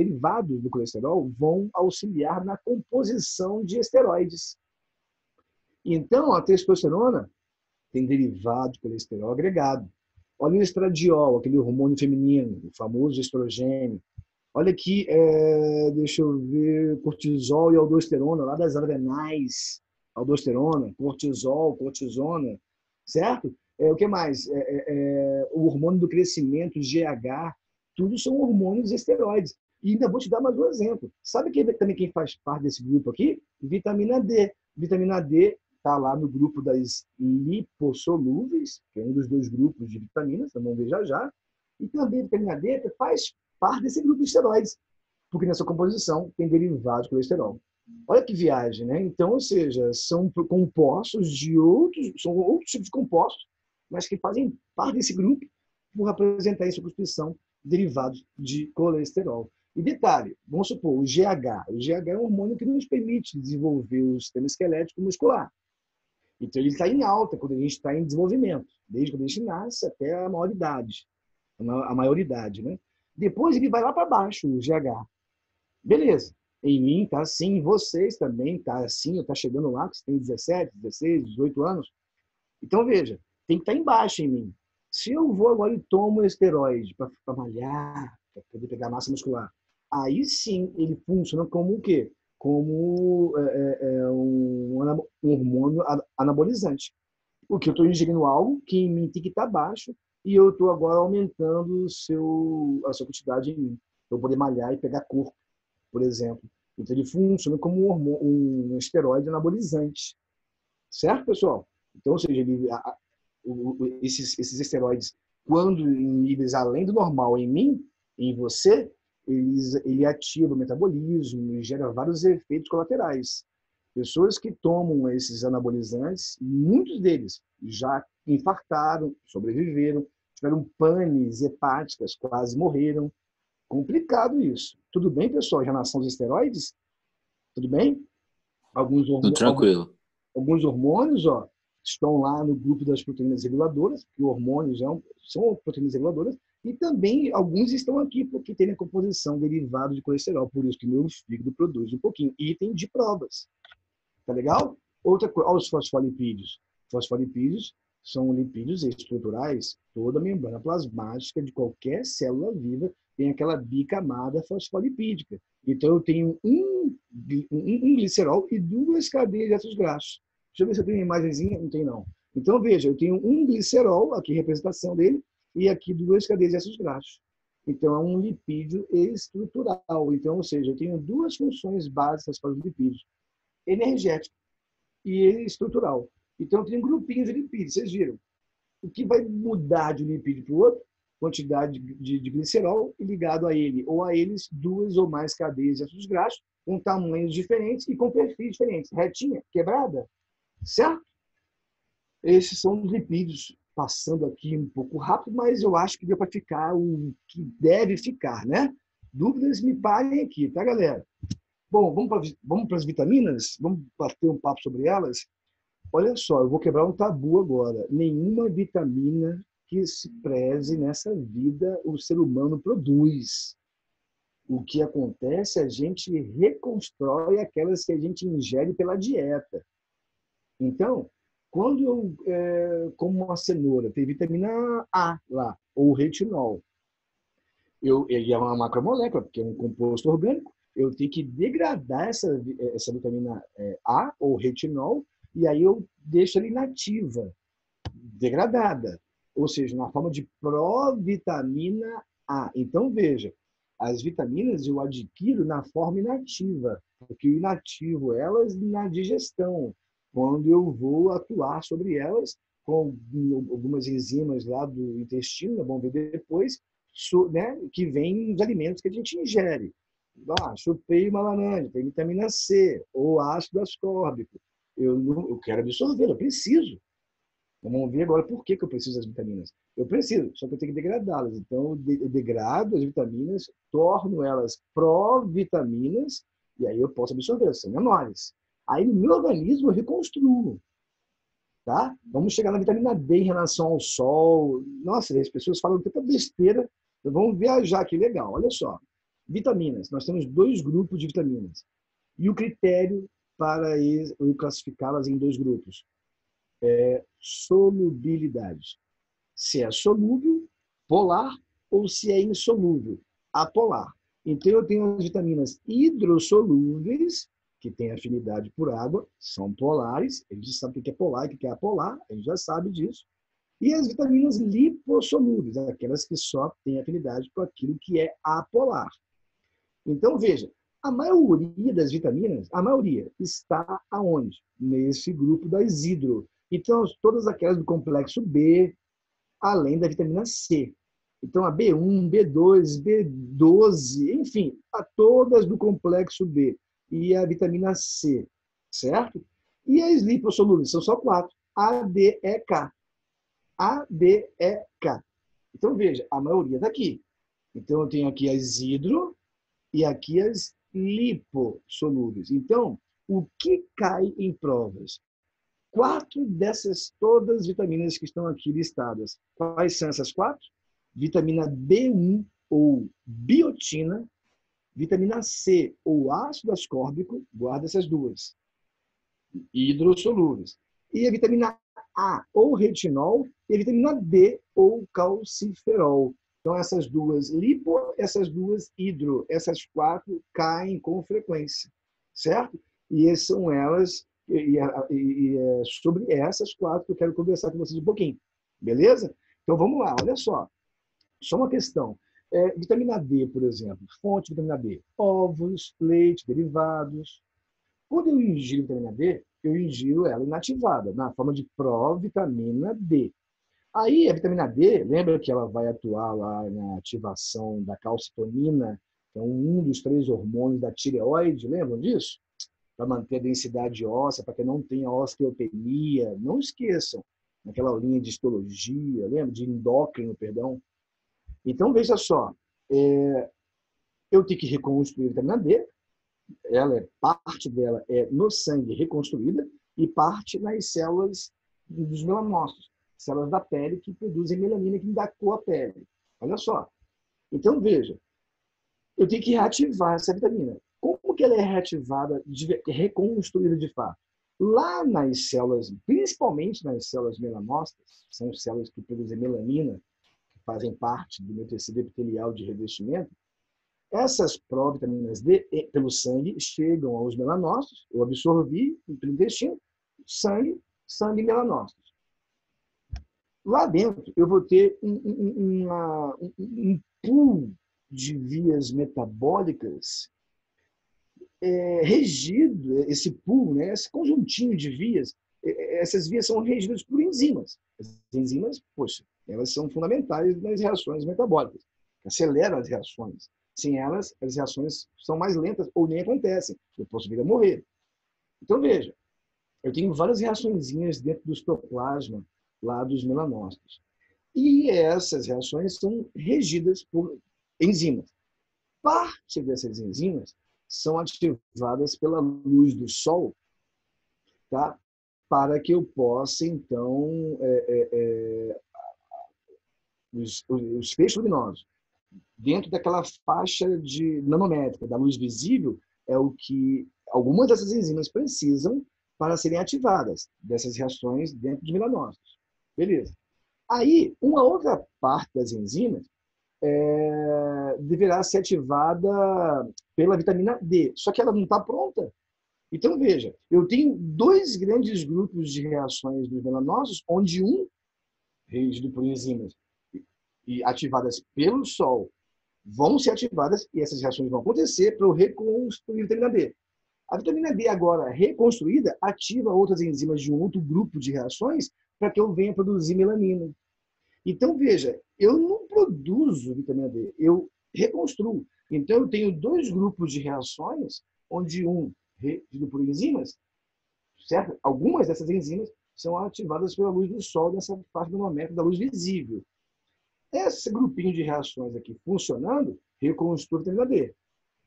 vão auxiliar na composição de esteroides. Então, a testosterona tem derivado de colesterol agregado. Olha o estradiol, aquele hormônio feminino, o famoso estrogênio. Olha aqui, deixa eu ver, cortisol e aldosterona, lá das adrenais. Aldosterona, cortisol, cortisona, certo? O que mais? O hormônio do crescimento, GH, tudo são hormônios esteroides. E ainda vou te dar mais um exemplo. Sabe também quem faz parte desse grupo aqui? Vitamina D. Vitamina D está lá no grupo das lipossolúveis, que é um dos dois grupos de vitaminas, vamos ver já já. E também a vitamina D faz parte desse grupo de esteroides, porque nessa composição tem derivados de colesterol. Olha que viagem, né? Então, ou seja, são compostos são outros tipos de compostos, mas que fazem parte desse grupo por apresentar em sua constituição derivados de colesterol. E detalhe, vamos supor, o GH. O GH é um hormônio que nos permite desenvolver o sistema esquelético muscular. Então, ele está em alta quando a gente está em desenvolvimento, desde quando a gente nasce até a maioridade, né? Depois ele vai lá para baixo, o GH. Beleza. Em mim está assim, em vocês também está assim, está chegando lá, que você tem 17, 16, 18 anos. Então, veja, tem que estar embaixo em mim. Se eu vou agora e tomo esteroide para malhar, para poder pegar massa muscular, aí sim ele funciona como o quê? Como um hormônio anabolizante. Porque eu estou ingerindo algo que em mim tem que estar baixo e eu estou agora aumentando a sua quantidade em mim. Para eu poder malhar e pegar corpo, por exemplo. Então ele funciona como um esteroide anabolizante. Certo, pessoal? Então, ou seja, esses esteroides, quando em níveis além do normal em mim, em você, ele ativa o metabolismo e gera vários efeitos colaterais. Pessoas que tomam esses anabolizantes, muitos deles já infartaram, sobreviveram, tiveram panes hepáticas, quase morreram. Complicado isso. Tudo bem, pessoal? Já nação dos esteroides? Tudo bem? Tudo tranquilo. Alguns hormônios, estão lá no grupo das proteínas reguladoras, porque hormônios são proteínas reguladoras, e também alguns estão aqui porque tem a composição derivada de colesterol, por isso que meu fígado produz um pouquinho. Item de provas. Tá legal? Outra coisa, olha os fosfolipídios. Fosfolipídios são lipídios estruturais, toda a membrana plasmática de qualquer célula viva tem aquela bicamada fosfolipídica. Então, eu tenho um glicerol e duas cadeias de ácidos graxos. Deixa eu ver se eu tenho uma imagenzinha. Não tem, não. Então, veja, eu tenho um glicerol, aqui a representação dele, e aqui duas cadeias de ácidos graxos. Então, é um lipídio estrutural. Então, ou seja, eu tenho duas funções básicas para os lipídios: energético e estrutural. Então, eu tenho grupinhos de lipídios, vocês viram. O que vai mudar de um lipídio para o outro? Quantidade de glicerol e ligado a ele ou a eles duas ou mais cadeias de ácidos graxos com tamanhos diferentes e com perfis diferentes. Retinha, quebrada, certo? Esses são os lipídios, passando aqui um pouco rápido, mas eu acho que deu para ficar o que deve ficar, né? Dúvidas me parem aqui, tá, galera? Bom, vamos para as vitaminas? Vamos bater um papo sobre elas? Olha só, eu vou quebrar um tabu agora. Nenhuma vitamina que se preze nessa vida o ser humano produz. O que acontece, a gente reconstrói aquelas que a gente ingere pela dieta. Então, quando eu como uma cenoura, tem vitamina A lá, ou retinol. Ele é uma macromolécula, porque é um composto orgânico. Eu tenho que degradar essa vitamina A, ou retinol, e aí eu deixo ela inativa, degradada. Ou seja, na forma de provitamina A. Então, veja, As vitaminas eu adquiro na forma inativa, porque eu inativo elas na digestão, quando eu vou atuar sobre elas com algumas enzimas lá do intestino, vamos ver depois, né, que vem dos alimentos que a gente ingere. Chupei uma laranja, tem vitamina C, ou ácido ascórbico. Eu quero absorver, eu preciso. Vamos ver agora por que eu preciso das vitaminas. Eu preciso, só que eu tenho que degradá-las. Então, eu degrado as vitaminas, torno elas provitaminas, e aí eu posso absorver, são menores. Aí, no meu organismo, eu reconstruo. Tá? Vamos chegar na vitamina D em relação ao sol. Nossa, as pessoas falam tanta besteira. Então, vamos viajar aqui, legal. Olha só. Vitaminas. Nós temos 2 grupos de vitaminas. E o critério para eu classificá-las em 2 grupos é solubilidade. Se é solúvel, polar, ou se é insolúvel, apolar. Então, eu tenho as vitaminas hidrossolúveis, que têm afinidade por água, são polares. A gente sabe o que é polar e o que é apolar, a gente já sabe disso. E as vitaminas lipossolúveis, aquelas que só têm afinidade com aquilo que é apolar. Então, veja, a maioria das vitaminas, a maioria, está aonde? Nesse grupo das hidro. Então, todas aquelas do complexo B, além da vitamina C. Então, a B1, B2, B12, enfim, a todas do complexo B. E a vitamina C, certo? E as lipossolúveis, são só 4. A, D, E, K. A, D, E, K. Então, veja, a maioria está aqui. Então, eu tenho aqui as hidro e aqui as lipossolúveis. Então, o que cai em provas? 4 dessas todas as vitaminas que estão aqui listadas. Quais são essas 4? Vitamina B1 ou biotina, vitamina C ou ácido ascórbico, guarda essas 2, hidrossolúveis. E a vitamina A ou retinol e a vitamina D ou calciferol. Então, essas 2 lipo, essas 2 hidro, essas 4 caem com frequência, certo? E são elas, é sobre essas 4 que eu quero conversar com vocês um pouquinho, beleza? Então, vamos lá, olha só. Só uma questão. Vitamina D, por exemplo, fonte de vitamina D, ovos, leite, derivados. Quando eu ingiro vitamina D, eu ingiro ela inativada, na forma de provitamina D. Aí, a vitamina D, lembra que ela vai atuar lá na ativação da calcitonina, que é um dos 3 hormônios da tireoide, lembram disso? Para manter a densidade óssea, para que não tenha osteopenia. Não esqueçam, naquela linha de histologia, lembra? De endócrino, perdão. Então, veja só, eu tenho que reconstruir a vitamina D, parte dela é no sangue reconstruída e parte nas células dos melanócitos, células da pele que produzem melanina, que me dá cor à pele. Olha só. Então, veja, eu tenho que reativar essa vitamina. Como que ela é reativada, reconstruída de fato? Lá nas células, principalmente nas células melanócitas, são células que produzem melanina, fazem parte do meu tecido epitelial de revestimento, essas provitaminas D, pelo sangue, chegam aos melanócitos, eu absorvi pelo intestino, sangue e melanócitos. Lá dentro, eu vou ter um pool de vias metabólicas regido, esse pool, né, esse conjuntinho de vias, essas vias são regidas por enzimas. As enzimas, poxa, elas são fundamentais nas reações metabólicas, que aceleram as reações. Sem elas, as reações são mais lentas ou nem acontecem. Eu posso vir a morrer. Então, veja, eu tenho várias reaçõezinhas dentro do citoplasma lá dos melanócitos. E essas reações são regidas por enzimas. Parte dessas enzimas são ativadas pela luz do sol, tá? Para que eu possa, então, os feixes luminosos, dentro daquela faixa de nanométrica da luz visível, é o que algumas dessas enzimas precisam para serem ativadas, dessas reações dentro de melanócitos. Beleza. Aí, uma outra parte das enzimas deverá ser ativada pela vitamina D, só que ela não está pronta. Então, veja, eu tenho 2 grandes grupos de reações dos melanócitos, onde um, regido por enzimas e ativadas pelo sol, vão ser ativadas e essas reações vão acontecer para eu reconstruir a vitamina D. A vitamina D agora reconstruída ativa outras enzimas de um outro grupo de reações para que eu venha produzir melanina. Então, veja, eu não produzo vitamina D, eu reconstruo. Então, eu tenho dois grupos de reações, onde um regido por enzimas, certo? Algumas dessas enzimas são ativadas pela luz do sol nessa parte do momento da luz visível. Esse grupinho de reações aqui funcionando, reconstrui a vitamina D.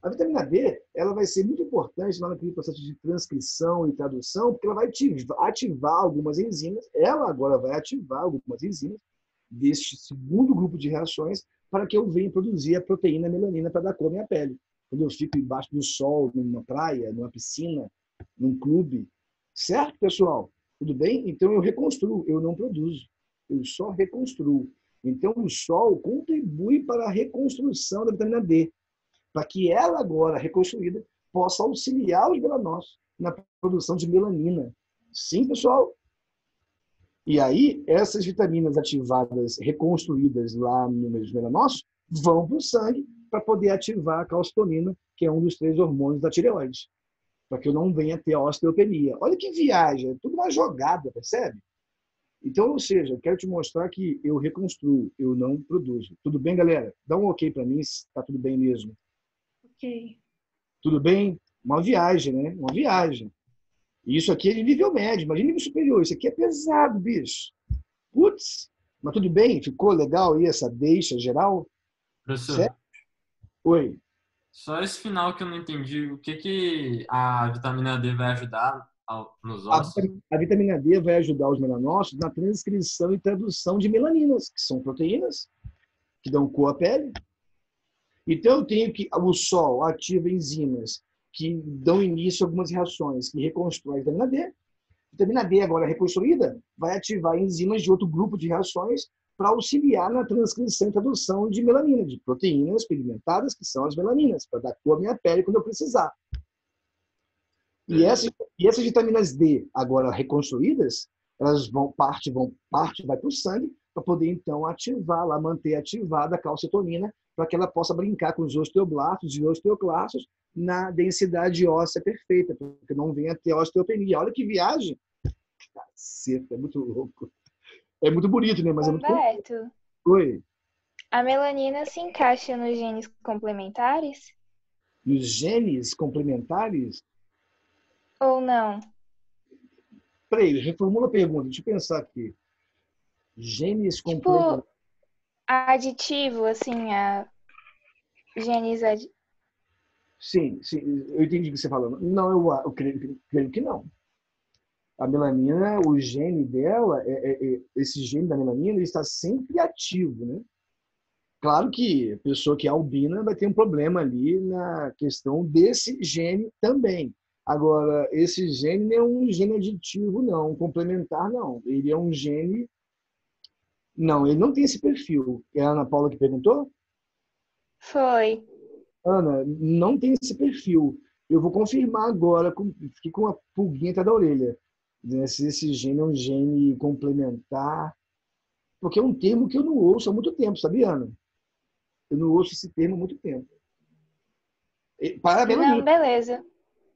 A vitamina D ela vai ser muito importante lá naquele processo de transcrição e tradução, porque ela vai ativar algumas enzimas, ela agora vai ativar algumas enzimas deste segundo grupo de reações para que eu venha produzir a proteína melanina para dar cor à minha pele. Quando eu fico embaixo do sol, numa praia, numa piscina, num clube. Certo, pessoal? Tudo bem? Então eu reconstruo, eu não produzo. Eu só reconstruo. Então o sol contribui para a reconstrução da vitamina D, para que ela agora, reconstruída, possa auxiliar os melanócitos na produção de melanina. Sim, pessoal? E aí, essas vitaminas ativadas, reconstruídas lá nos melanócitos, vão para o sangue para poder ativar a calcitonina, que é um dos 3 hormônios da tireoide, para que eu não venha ter osteopenia. Olha que viagem, é tudo uma jogada, percebe? Então, ou seja, eu quero te mostrar que eu reconstruo, eu não produzo. Tudo bem, galera? Dá um ok para mim, se está tudo bem mesmo. Ok. Tudo bem? Uma viagem, né? Uma viagem. E isso aqui é de nível médio, imagina nível superior. Isso aqui é pesado, bicho. Putz, mas tudo bem? Ficou legal aí essa deixa geral? Professor, Certo? Oi. só esse final que eu não entendi. O que que a vitamina D vai ajudar nos A ossos? a vitamina D vai ajudar os melanócitos na transcrição e tradução de melaninas, que são proteínas que dão cor à pele. Então, eu tenho que o sol ativa enzimas que dão início a algumas reações que reconstroem a vitamina D. A vitamina D, agora reconstruída, vai ativar enzimas de outro grupo de reações para auxiliar na transcrição e tradução de melanina, de proteínas pigmentadas, que são as melaninas, para dar cor à minha pele quando eu precisar. E essas vitaminas D, agora reconstruídas, elas parte vai para o sangue para poder, então, ativar, lá, manter ativada a calcitonina, para que ela possa brincar com os osteoblastos e osteoclastos na densidade óssea perfeita, porque não venha ter osteopenia. Olha que viagem! Caceta, é muito louco. É muito bonito, né? Mas é muito complexo. Humberto, Oi. a melanina se encaixa nos genes complementares Nos genes complementares? ou não? Peraí, reformula a pergunta. Deixa eu pensar aqui. Genes complementares. Tipo, aditivo, assim, a genes aditivos. Sim, eu entendi o que você falou. Não, eu creio que não. A melanina, o gene dela, esse gene da melanina, ele está sempre ativo, né? Claro que a pessoa que é albina vai ter um problema ali na questão desse gene também. Agora, esse gene não é um gene aditivo, não, complementar, não. Ele é um gene... Não, ele não tem esse perfil. É a Ana Paula que perguntou? Foi. Ana, não tem esse perfil. Eu vou confirmar agora, fiquei com uma pulguinha atrás da orelha, né, se esse gene é um gene complementar, porque é um termo que eu não ouço há muito tempo, sabia, Ana? Eu não ouço esse termo há muito tempo. Para a Não, melanina, beleza.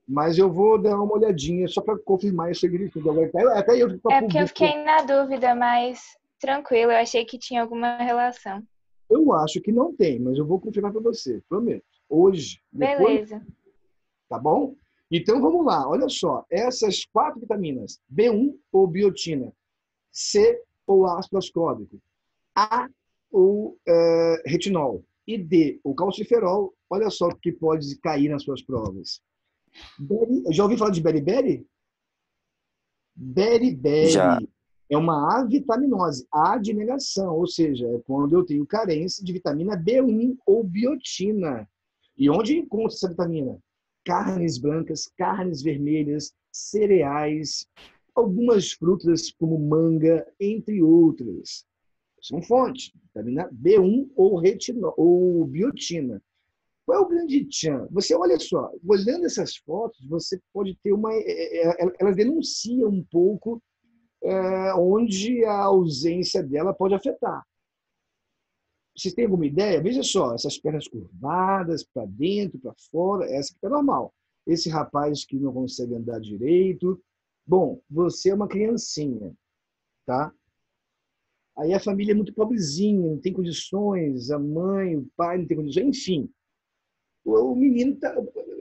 mas eu vou dar uma olhadinha só para confirmar isso aí. Até eu fico com a É porque eu pulguinha. fiquei na dúvida, mas tranquilo, eu achei que tinha alguma relação. Eu acho que não tem, mas eu vou confirmar para você, prometo. Hoje, depois, Beleza. tá bom? Então vamos lá, olha só, essas 4 vitaminas, B1 ou biotina, C ou ácido ascórbico, A ou retinol e D ou calciferol, olha só o que pode cair nas suas provas. Já ouviu falar de beriberi? Já. Beriberi é uma avitaminose, A de negação, ou seja, é quando eu tenho carência de vitamina B1 ou biotina. E onde encontro essa vitamina? Carnes brancas, carnes vermelhas, cereais, algumas frutas como manga, entre outras. São fontes, vitamina B1 ou retinol, ou biotina. Qual é o grande tchan? Você olha só, olhando essas fotos, você pode ter uma... Elas denunciam um pouco onde a ausência dela pode afetar. Vocês têm alguma ideia? Veja só, essas pernas curvadas para dentro, para fora, essa que é normal. Esse rapaz que não consegue andar direito. Bom, você é uma criancinha, tá? Aí a família é muito pobrezinha, não tem condições, a mãe, o pai não tem condições, enfim. O menino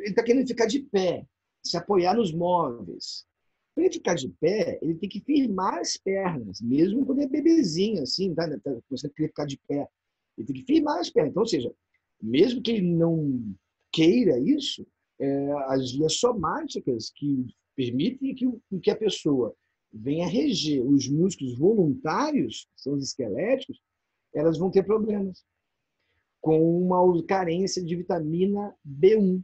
está querendo ficar de pé, se apoiar nos móveis. Para ele ficar de pé, ele tem que firmar as pernas, mesmo quando é bebezinho, assim, tá começando a querer ficar de pé. Ele tem que firmar as pernas. Então, ou seja, mesmo que ele não queira isso, as vias somáticas que permitem que a pessoa venha reger os músculos voluntários, que são os esqueléticos, elas vão ter problemas com uma carência de vitamina B1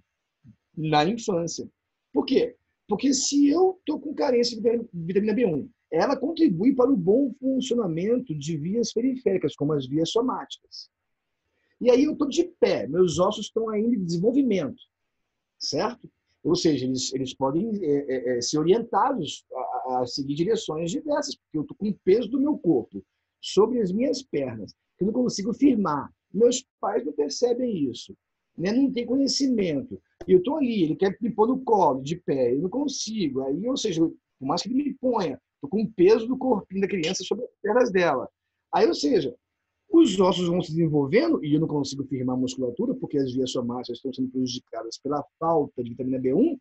na infância. Por quê? Porque se eu estou com carência de vitamina B1, ela contribui para o bom funcionamento de vias periféricas, como as vias somáticas. E aí eu estou de pé, meus ossos estão ainda em desenvolvimento, certo? Ou seja, eles podem ser orientados a seguir direções diversas, porque eu estou com o peso do meu corpo sobre as minhas pernas, que eu não consigo firmar. Meus pais não percebem isso, né? Não tem conhecimento. Eu estou ali, ele quer me pôr no colo, de pé, eu não consigo. Aí, ou seja, por mais que ele me ponha, estou com o peso do corpinho da criança sobre as pernas dela. Aí, ou seja, os ossos vão se desenvolvendo e eu não consigo firmar a musculatura porque as vias somáticas estão sendo prejudicadas pela falta de vitamina B1,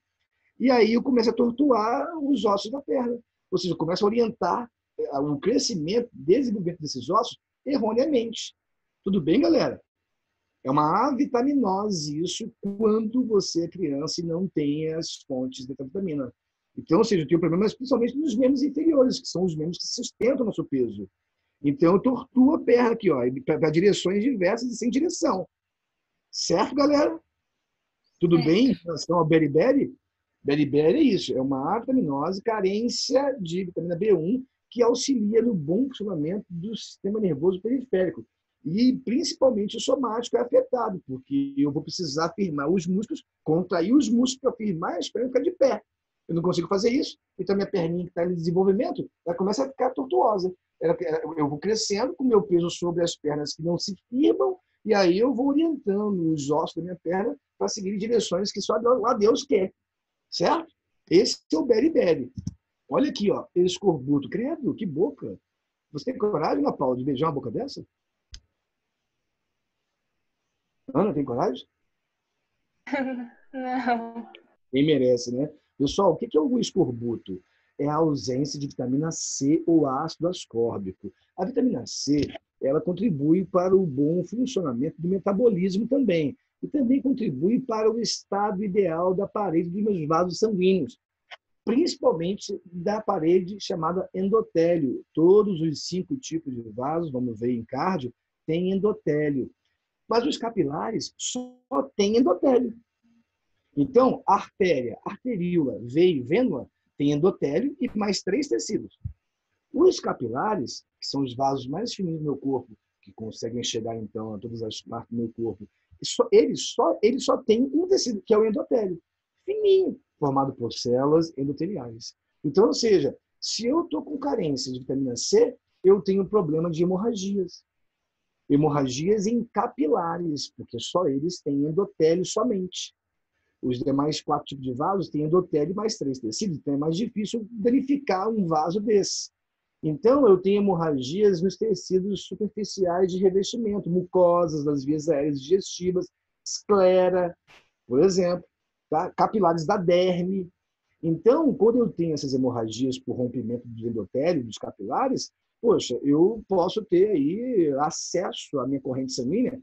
e aí eu começo a tortuar os ossos da perna. Ou seja, eu começo a orientar o crescimento, desenvolvimento desses ossos erroneamente. Tudo bem, galera? É uma avitaminose isso quando você é criança e não tem as fontes da vitamina. Então, ou seja, eu tenho problemas principalmente nos membros inferiores, que são os membros que sustentam o nosso peso. Então, eu tortuo a perna aqui, ó, para direções diversas e sem direção. Certo, galera? Tudo bem em relação ao beriberi? Beriberi é isso, é uma avitaminose, carência de vitamina B1, que auxilia no bom funcionamento do sistema nervoso periférico. E, principalmente, o somático é afetado, porque eu vou precisar firmar os músculos, contrair os músculos para firmar as pernas e ficar de pé. Eu não consigo fazer isso, então minha perninha que está em desenvolvimento, ela começa a ficar tortuosa. Eu vou crescendo com o meu peso sobre as pernas que não se firmam, e aí eu vou orientando os ossos da minha perna para seguir direções que só a Deus quer. Certo? Esse é o beriberi. Olha aqui, ó, escorbuto. Credo, que boca. Você tem coragem, Ana Paula, de beijar uma boca dessa? Ana, tem coragem? Não. Quem merece, né? Pessoal, o que é o escorbuto? É a ausência de vitamina C ou ácido ascórbico. A vitamina C, ela contribui para o bom funcionamento do metabolismo também. E também contribui para o estado ideal da parede dos meus vasos sanguíneos, principalmente da parede chamada endotélio. Todos os 5 tipos de vasos, vamos ver em cardio, têm endotélio. Mas os capilares só têm endotélio. Então, a artéria, arteríola, veia e vênula tem endotélio e mais 3 tecidos. Os capilares, que são os vasos mais fininhos do meu corpo, que conseguem chegar, então, a todas as partes do meu corpo, eles só têm um tecido, que é o endotélio, fininho, formado por células endoteliais. Então, ou seja, se eu estou com carência de vitamina C, eu tenho problema de hemorragias. Hemorragias em capilares, porque só eles têm endotélio somente. Os demais 4 tipos de vasos têm endotélio mais 3 tecidos, então é mais difícil verificar um vaso desse. Então, eu tenho hemorragias nos tecidos superficiais de revestimento, mucosas das vias aéreas digestivas, esclera, por exemplo, tá? Capilares da derme. Então, quando eu tenho essas hemorragias por rompimento do endotélio, dos capilares, poxa, eu posso ter aí acesso à minha corrente sanguínea,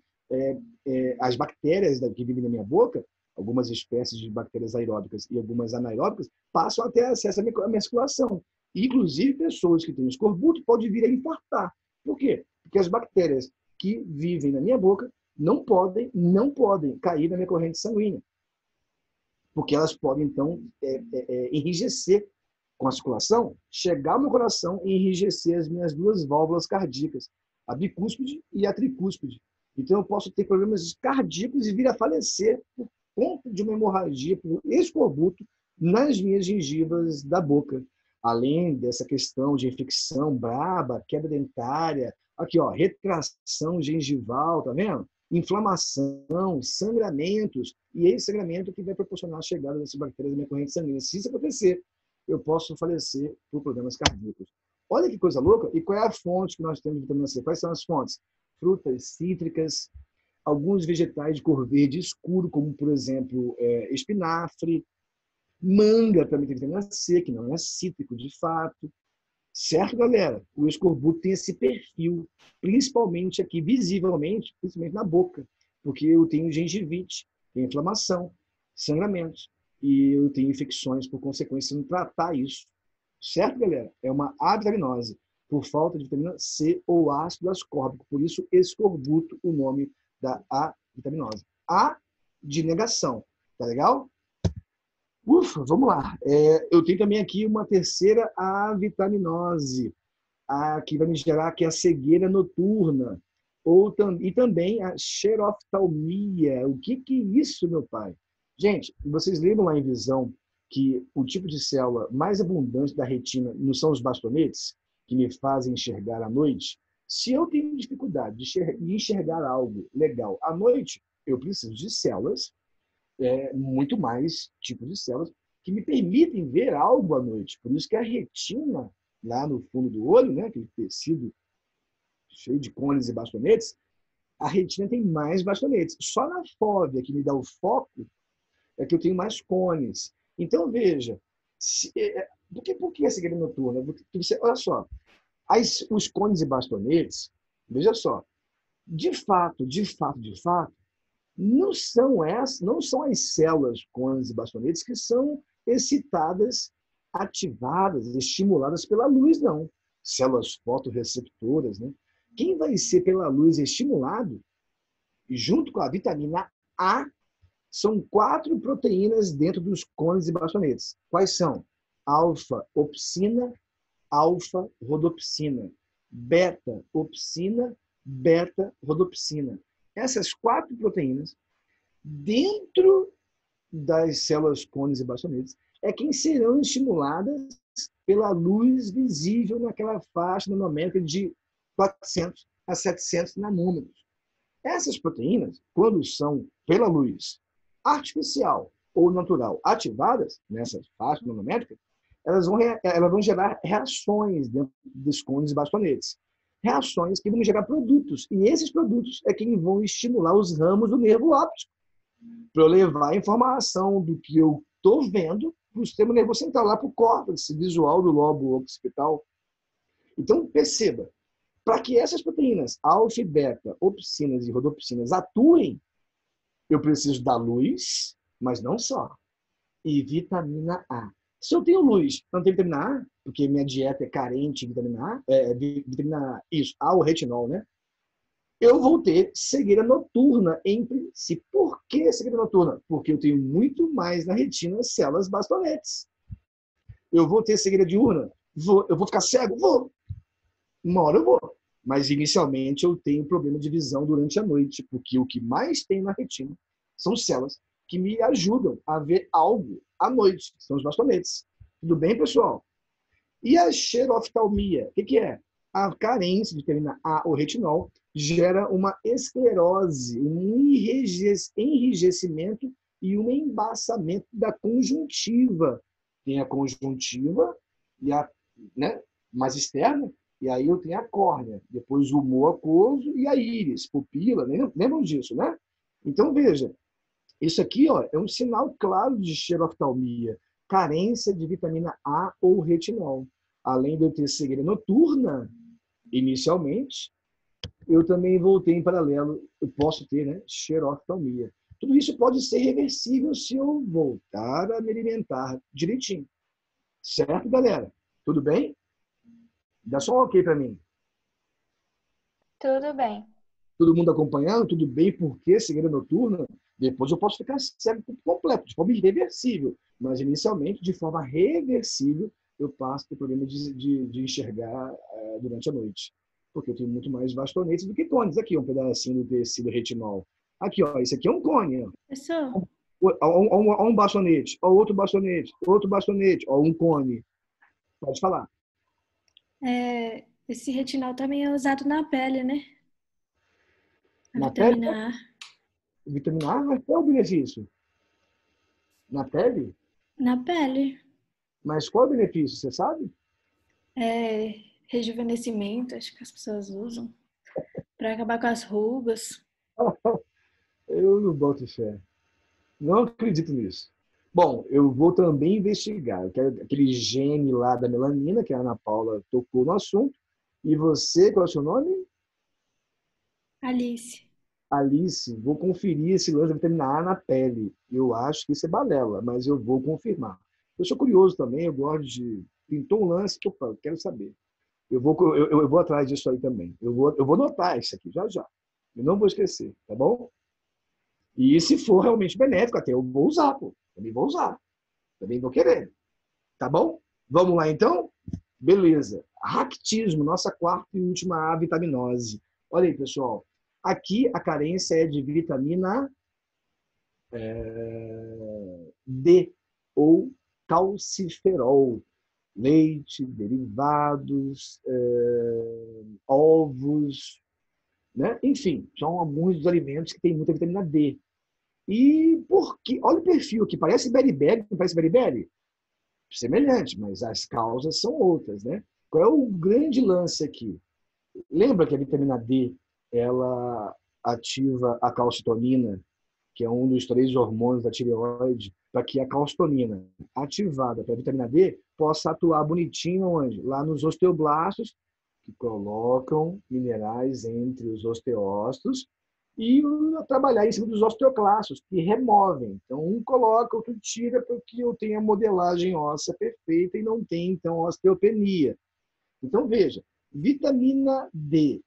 as bactérias que vivem na minha boca, algumas espécies de bactérias aeróbicas e algumas anaeróbicas, passam a ter acesso à minha circulação. Inclusive, pessoas que têm escorbuto podem vir a infartar. Por quê? Porque as bactérias que vivem na minha boca não podem cair na minha corrente sanguínea. Porque elas podem, então, enrijecer com a circulação, chegar ao meu coração e enrijecer as minhas 2 válvulas cardíacas, a bicúspide e a tricúspide. Então, eu posso ter problemas cardíacos e vir a falecer por conta de uma hemorragia por escorbuto nas minhas gengivas da boca. Além dessa questão de infecção braba, queda dentária, Aqui, ó, retração gengival, tá vendo? Inflamação, sangramentos. E esse sangramento que vai proporcionar a chegada dessas bactérias na minha corrente sanguínea. Se isso acontecer, eu posso falecer por problemas cardíacos. Olha que coisa louca. E qual é a fonte que nós temos de vitamina C? Quais são as fontes? Frutas cítricas, alguns vegetais de cor verde escuro, como, por exemplo, espinafre. Manga também tem vitamina C, que não é cítrico de fato. Certo, galera? O escorbuto tem esse perfil, principalmente aqui, visivelmente, principalmente na boca, porque eu tenho gengivite, tenho inflamação, sangramentos, e eu tenho infecções por consequência de não tratar isso. Certo, galera? É uma avitaminose por falta de vitamina C ou ácido ascórbico, por isso escorbuto, o nome da avitaminose. A de negação, tá legal? Ufa, vamos lá. Eu tenho também aqui uma terceira avitaminose, que vai me gerar que é a cegueira noturna, e também a xeroftalmia. O que é isso, meu pai? Gente, vocês lembram lá em visão que o tipo de célula mais abundante da retina não são os bastonetes, que me fazem enxergar à noite? Se eu tenho dificuldade de enxergar algo legal à noite, eu preciso de células, muito mais tipos de células que me permitem ver algo à noite. Por isso que a retina, lá no fundo do olho, né, aquele tecido cheio de cônios e bastonetes, a retina tem mais bastonetes. Só na fóvea, que me dá o foco, é que eu tenho mais cônios. Então, veja, por que a cegueira noturna? Porque olha só, os cônios e bastonetes, veja só, de fato, não são as células cônios e bastonetes que são excitadas, ativadas, estimuladas pela luz, não. Células fotorreceptoras, né? Quem vai ser pela luz estimulado, junto com a vitamina A, são 4 proteínas dentro dos cônios e bastonetes. Quais são? Alfa-opsina, alfa-rodopsina, beta-opsina, beta-rodopsina. Essas 4 proteínas, dentro das células cônios e bastonetes, é quem serão estimuladas pela luz visível naquela faixa nanômetro de 400 a 700 nanômetros. Essas proteínas, quando são pela luz artificial ou natural ativadas, nessas faixas nanométricas, elas vão gerar reações dentro dos cônios e bastonetes. Reações que vão gerar produtos. E esses produtos é quem vão estimular os ramos do nervo óptico para eu levar a informação do que eu estou vendo para o sistema nervoso central, lá para o córtex visual do lobo occipital. Então, perceba, para que essas proteínas, alfa e beta, opsinas e rodopsinas, atuem, eu preciso da luz, mas não só, e vitamina A. Se eu tenho luz, não tenho vitamina A, porque minha dieta é carente de vitamina A, vitamina A, o retinol, né? Eu vou ter cegueira noturna em princípio. Por que cegueira noturna? Porque eu tenho muito mais na retina células bastonetes. Eu vou ter cegueira diurna? Eu vou ficar cego? Vou. Uma hora eu vou. Mas inicialmente eu tenho problema de visão durante a noite, porque o que mais tem na retina são células que me ajudam a ver algo à noite, são os bastonetes. Tudo bem, pessoal? E a xeroftalmia, o que é? A carência de vitamina A ou retinol gera uma esclerose, um enrijecimento e um embaçamento da conjuntiva. Tem a conjuntiva e mais externa, e aí eu tenho a córnea, depois o humor aquoso e a íris, pupila, lembram disso, né? Então, veja, isso aqui, ó, é um sinal claro de xeroftalmia, carência de vitamina A ou retinol. Além de eu ter cegueira noturna, inicialmente, eu também voltei em paralelo, eu posso ter, né, xeroftalmia. Tudo isso pode ser reversível se eu voltar a me alimentar direitinho. Certo, galera? Tudo bem? Dá só um ok para mim. Tudo bem. Todo mundo acompanhando? Tudo bem? Por que cegueira noturna? Depois eu posso ficar cego por completo, de forma irreversível. Mas, inicialmente, de forma reversível, eu passo a ter problema de enxergar durante a noite. Porque eu tenho muito mais bastonetes do que cônios. Aqui, um pedacinho do tecido retinol. Aqui, ó, esse aqui é um cônio. Professor, Ó, um bastonete, ó, outro bastonete, ó, um cone. Pode falar. Esse retinol também é usado na pele, né? A Na pele, vitamina A. vitamina A, mas qual é o benefício? Na pele? Na pele. Mas qual é o benefício, você sabe? É rejuvenescimento, acho que as pessoas usam. Pra acabar com as rugas. Eu não boto fé. Não acredito nisso. Bom, eu vou também investigar. Eu quero aquele gene lá da melanina, que a Ana Paula tocou no assunto. E você, qual é o seu nome? Alice. Alice, vou conferir esse lance da vitamina A na pele. Eu acho que isso é balela, mas eu vou confirmar. Eu sou curioso também, eu gosto de... Pintou um lance, opa, eu quero saber. Eu vou atrás disso aí também. Eu vou anotar isso aqui, já, já. Eu não vou esquecer, tá bom? E se for realmente benéfico, até eu vou usar, pô. Também vou usar. Também vou querer. Tá bom? Vamos lá, então? Beleza. Ractismo, nossa quarta e última avitaminose. Olha aí, pessoal. Aqui a carência é de vitamina D ou calciferol. Leite, derivados, ovos, né? Enfim, são alguns dos alimentos que têm muita vitamina D. E porque, olha o perfil aqui, parece beriberi, não parece beriberi? Semelhante, mas as causas são outras, né? Qual é o grande lance aqui? Lembra que a vitamina D, ela ativa a calcitonina, que é um dos 3 hormônios da tireoide, para que a calcitonina ativada pela vitamina D possa atuar bonitinho onde? Lá nos osteoblastos, que colocam minerais entre os osteócitos, e trabalhar em cima dos osteoclastos, que removem. Então, um coloca, outro tira, porque eu tenho a modelagem óssea perfeita e não tem, então, osteopenia. Então, veja, vitamina D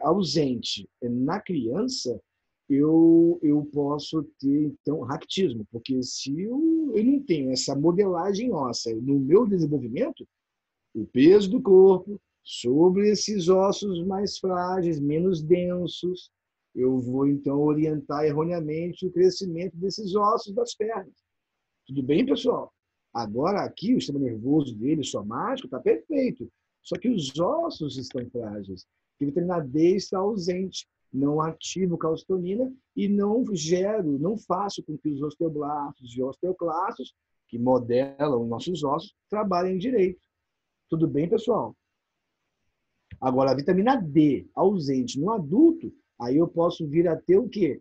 ausente na criança, eu posso ter, então, raquitismo, porque se eu não tenho essa modelagem óssea no meu desenvolvimento, o peso do corpo sobre esses ossos mais frágeis, menos densos, eu vou, então, orientar erroneamente o crescimento desses ossos das pernas. Tudo bem, pessoal? Agora, aqui, o sistema nervoso dele, somático, está perfeito. Só que os ossos estão frágeis. A vitamina D está ausente. Não ativo calcitonina e não gero, não faço com que os osteoblastos e osteoclastos, que modelam os nossos ossos, trabalhem direito. Tudo bem, pessoal? Agora, a vitamina D ausente no adulto, aí eu posso vir a ter o quê?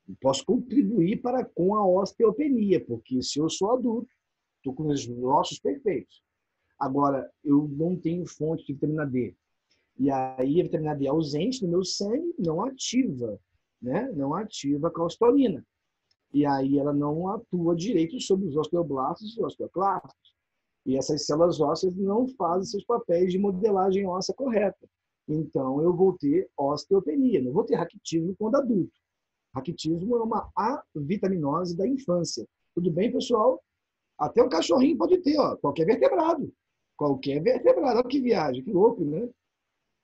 Eu posso contribuir com a osteopenia, porque se eu sou adulto, estou com os ossos perfeitos. Agora, eu não tenho fonte de vitamina D. E aí a vitamina D ausente no meu sangue não ativa, né? Não ativa a calcitonina. E aí ela não atua direito sobre os osteoblastos e osteoclastos. E essas células ósseas não fazem seus papéis de modelagem óssea correta. Então, eu vou ter osteopenia, não vou ter raquitismo quando adulto. Raquitismo é uma avitaminose da infância. Tudo bem, pessoal? Até o cachorrinho pode ter, ó, qualquer vertebrado. Qualquer vertebrado. Olha que viagem, que louco, né?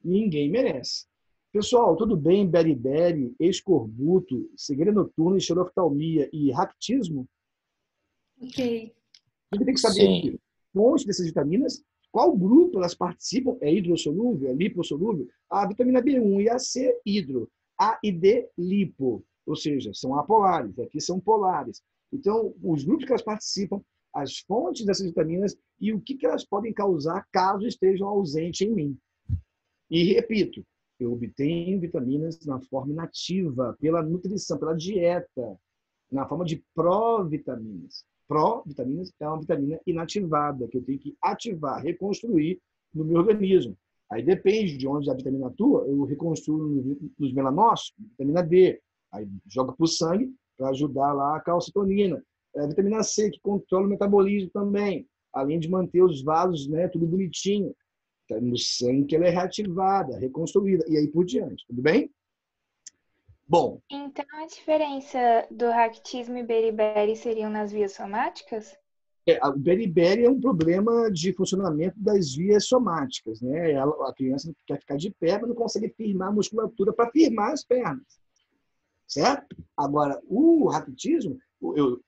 Ninguém merece. Pessoal, tudo bem? Beriberi, escorbuto, cegueira noturna, xeroftalmia e raquitismo? Ok. A gente tem que saber Sim. aqui, fonte dessas vitaminas, qual grupo elas participam, é hidrossolúvel, é lipossolúvel? A vitamina B1 e a C, hidro. A e D, lipo. Ou seja, são apolares, aqui são polares. Então, os grupos que elas participam, as fontes dessas vitaminas e o que elas podem causar caso estejam ausentes em mim. E repito, eu obtenho vitaminas na forma inativa, pela nutrição, pela dieta, na forma de provitaminas. Provitaminas é uma vitamina inativada, que eu tenho que ativar, reconstruir no meu organismo. Aí depende de onde a vitamina atua, eu reconstruo nos melanócitos, vitamina D. Aí joga para o sangue para ajudar lá a calcitonina. A vitamina C, que controla o metabolismo também, além de manter os vasos, né, tudo bonitinho. No sangue que ela é reativada, reconstruída, e aí por diante. Tudo bem? Bom, Então, a diferença do raquitismo e beriberi seriam nas vias somáticas? o beriberi é um problema de funcionamento das vias somáticas, né? A criança quer ficar de pé, mas não consegue firmar a musculatura para firmar as pernas, certo? Agora, o raquitismo,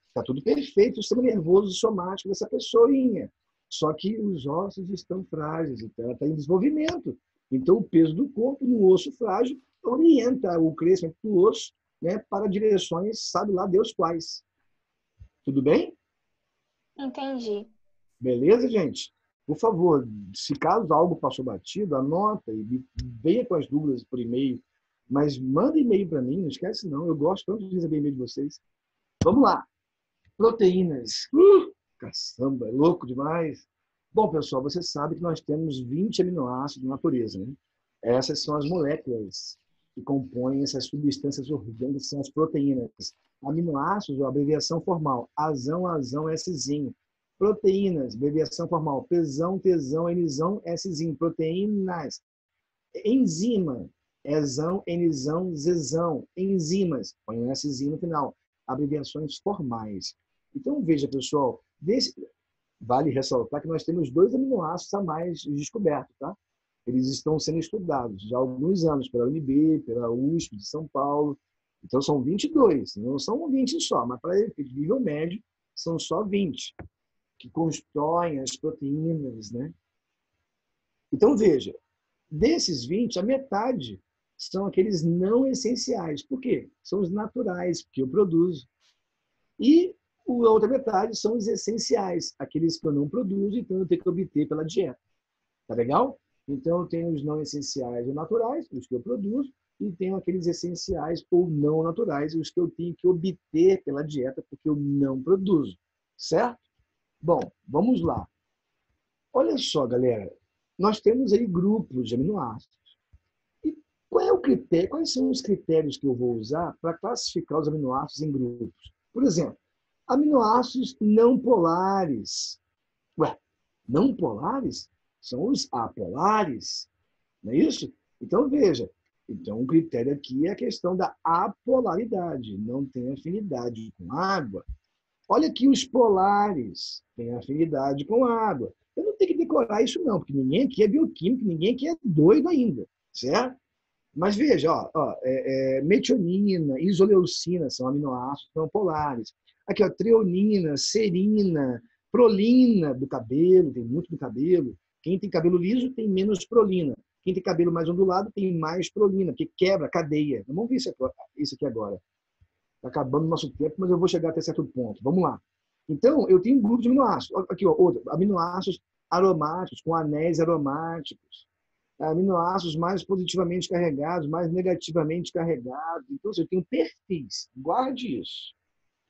está tudo perfeito, o sistema nervoso somático dessa pessoinha. Só que os ossos estão frágeis, então ela está em desenvolvimento. Então, o peso do corpo no osso frágil orienta o crescimento do osso, né, para direções, sabe lá Deus quais. Tudo bem? Entendi. Beleza, gente? Por favor, se caso algo passou batido, anota e venha com as dúvidas por e-mail. Mas manda e-mail para mim, não esquece não. Eu gosto tanto de receber e-mail de vocês. Vamos lá. Proteínas. Caçamba, é louco demais. Bom, pessoal, você sabe que nós temos 20 aminoácidos na natureza, né? Essas são as moléculas que compõem essas substâncias orgânicas, que são as proteínas. Aminoácidos, a abreviação formal, azão, Szinho. Proteínas, abreviação formal, pesão, tesão, Nzão, Szinho. Proteínas. Enzima, Ezão, Nzão, Zzão. Enzimas, põe um Szinho no final. Abreviações formais. Então, veja, pessoal, vale ressaltar que nós temos 2 aminoácidos a mais descobertos, tá? Eles estão sendo estudados já há alguns anos pela UNB, pela USP de São Paulo. Então, são 22. Não são 20 só, mas para efeito de nível médio, são só 20 que constroem as proteínas, né? Então, veja, desses 20, a metade são aqueles não essenciais. Por quê? São os naturais, porque eu produzo. E a outra metade são os essenciais, aqueles que eu não produzo, então eu tenho que obter pela dieta. Tá legal? Então, eu tenho os não essenciais ou naturais, os que eu produzo, e tenho aqueles essenciais ou não naturais, os que eu tenho que obter pela dieta, porque eu não produzo. Certo? Bom, vamos lá. Olha só, galera. Nós temos aí grupos de aminoácidos. E qual é o critério? Quais são os critérios que eu vou usar para classificar os aminoácidos em grupos? Por exemplo, aminoácidos não polares. Ué, não polares? São os apolares, não é isso? Então, veja. Então, o critério aqui é a questão da apolaridade. Não tem afinidade com água. Olha aqui os polares. Têm afinidade com água. Eu não tenho que decorar isso não, porque ninguém aqui é bioquímico, ninguém aqui é doido ainda, certo? Mas veja, metionina, isoleucina são aminoácidos não polares. Aqui, ó, treonina, serina, prolina do cabelo, tem muito do cabelo. Quem tem cabelo liso tem menos prolina. Quem tem cabelo mais ondulado tem mais prolina, porque quebra, cadeia. Vamos ver isso aqui agora. Está acabando o nosso tempo, mas eu vou chegar até certo ponto. Vamos lá. Então, eu tenho um grupo de aminoácidos. Aqui, ó, outro. Aminoácidos aromáticos, com anéis aromáticos. Aminoácidos mais positivamente carregados, mais negativamente carregados. Então, eu tenho perfis. Guarde isso.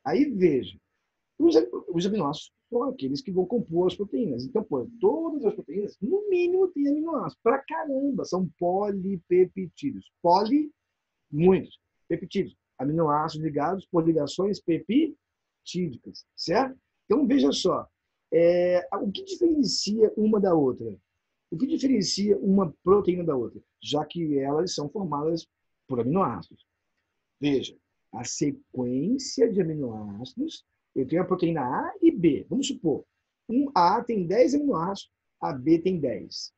Aí, veja. Os aminoácidos são aqueles que vão compor as proteínas. Então, pô, todas as proteínas, no mínimo, têm aminoácidos. Pra caramba, são polipeptídeos. Muitos. Peptídeos. Aminoácidos ligados por ligações peptídicas. Certo? Então, veja só. O que diferencia uma da outra? O que diferencia uma proteína da outra? Já que elas são formadas por aminoácidos. Veja, a sequência de aminoácidos, eu tenho a proteína A e B. Vamos supor, A tem 10 aminoácidos, a B tem 10.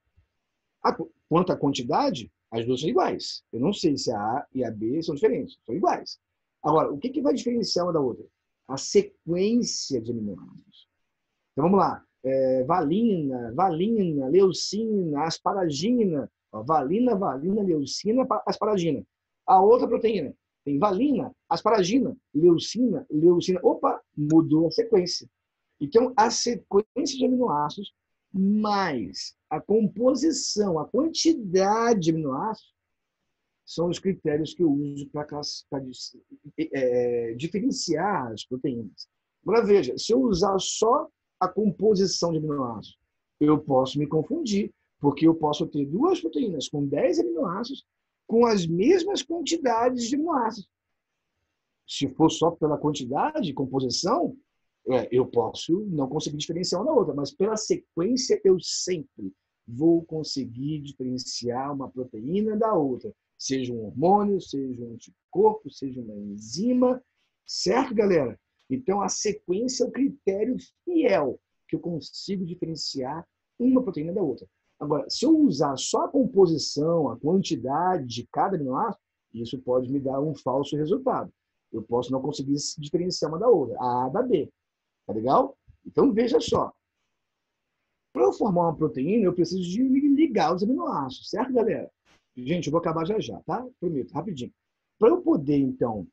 Quanto à quantidade, as duas são iguais. Eu não sei se a A e a B são diferentes, são iguais. Agora, o que vai diferenciar uma da outra? A sequência de aminoácidos. Então, vamos lá. Valina, leucina, asparagina. Valina, leucina, asparagina. A outra proteína tem valina, asparagina, leucina. Opa, mudou a sequência. Então, a sequência de aminoácidos mais a composição, a quantidade de aminoácidos são os critérios que eu uso para diferenciar as proteínas. Agora, veja, se eu usar só a composição de aminoácidos, eu posso me confundir, porque eu posso ter 2 proteínas com 10 aminoácidos com as mesmas quantidades de aminoácidos. Se for só pela quantidade de composição, eu posso não conseguir diferenciar uma da outra, mas pela sequência eu sempre vou conseguir diferenciar uma proteína da outra, seja um hormônio, seja um anticorpo, seja uma enzima, certo, galera? Então, a sequência é o critério fiel que eu consigo diferenciar uma proteína da outra. Agora, se eu usar só a composição, a quantidade de cada aminoácido, isso pode me dar um falso resultado. Eu posso não conseguir diferenciar uma da outra, a A da B. Tá legal? Então, veja só. eu formar uma proteína, eu preciso de ligar os aminoácidos, certo, galera? Gente, eu vou acabar já já, tá? Prometo, rapidinho. Para eu poder, então,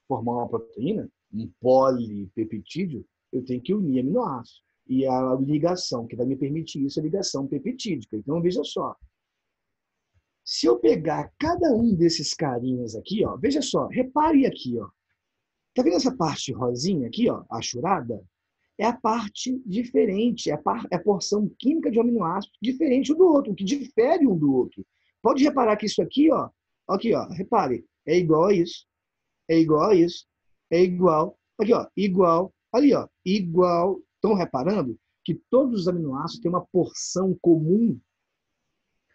formar uma proteína, um polipeptídeo, eu tenho que unir aminoácidos. E a ligação que vai me permitir isso é a ligação peptídica. Então, veja só. Se eu pegar cada um desses carinhas aqui, ó, veja só, repare aqui, ó. Tá vendo essa parte rosinha aqui, ó, achurada? É a parte diferente, é a porção química de um aminoácido diferente um do outro, que difere um do outro. Pode reparar que isso aqui, ó, aqui, ó, repare, é igual a isso, é igual a isso, é igual, aqui, ó, igual, ali, ó, igual. Estão reparando que todos os aminoácidos têm uma porção comum?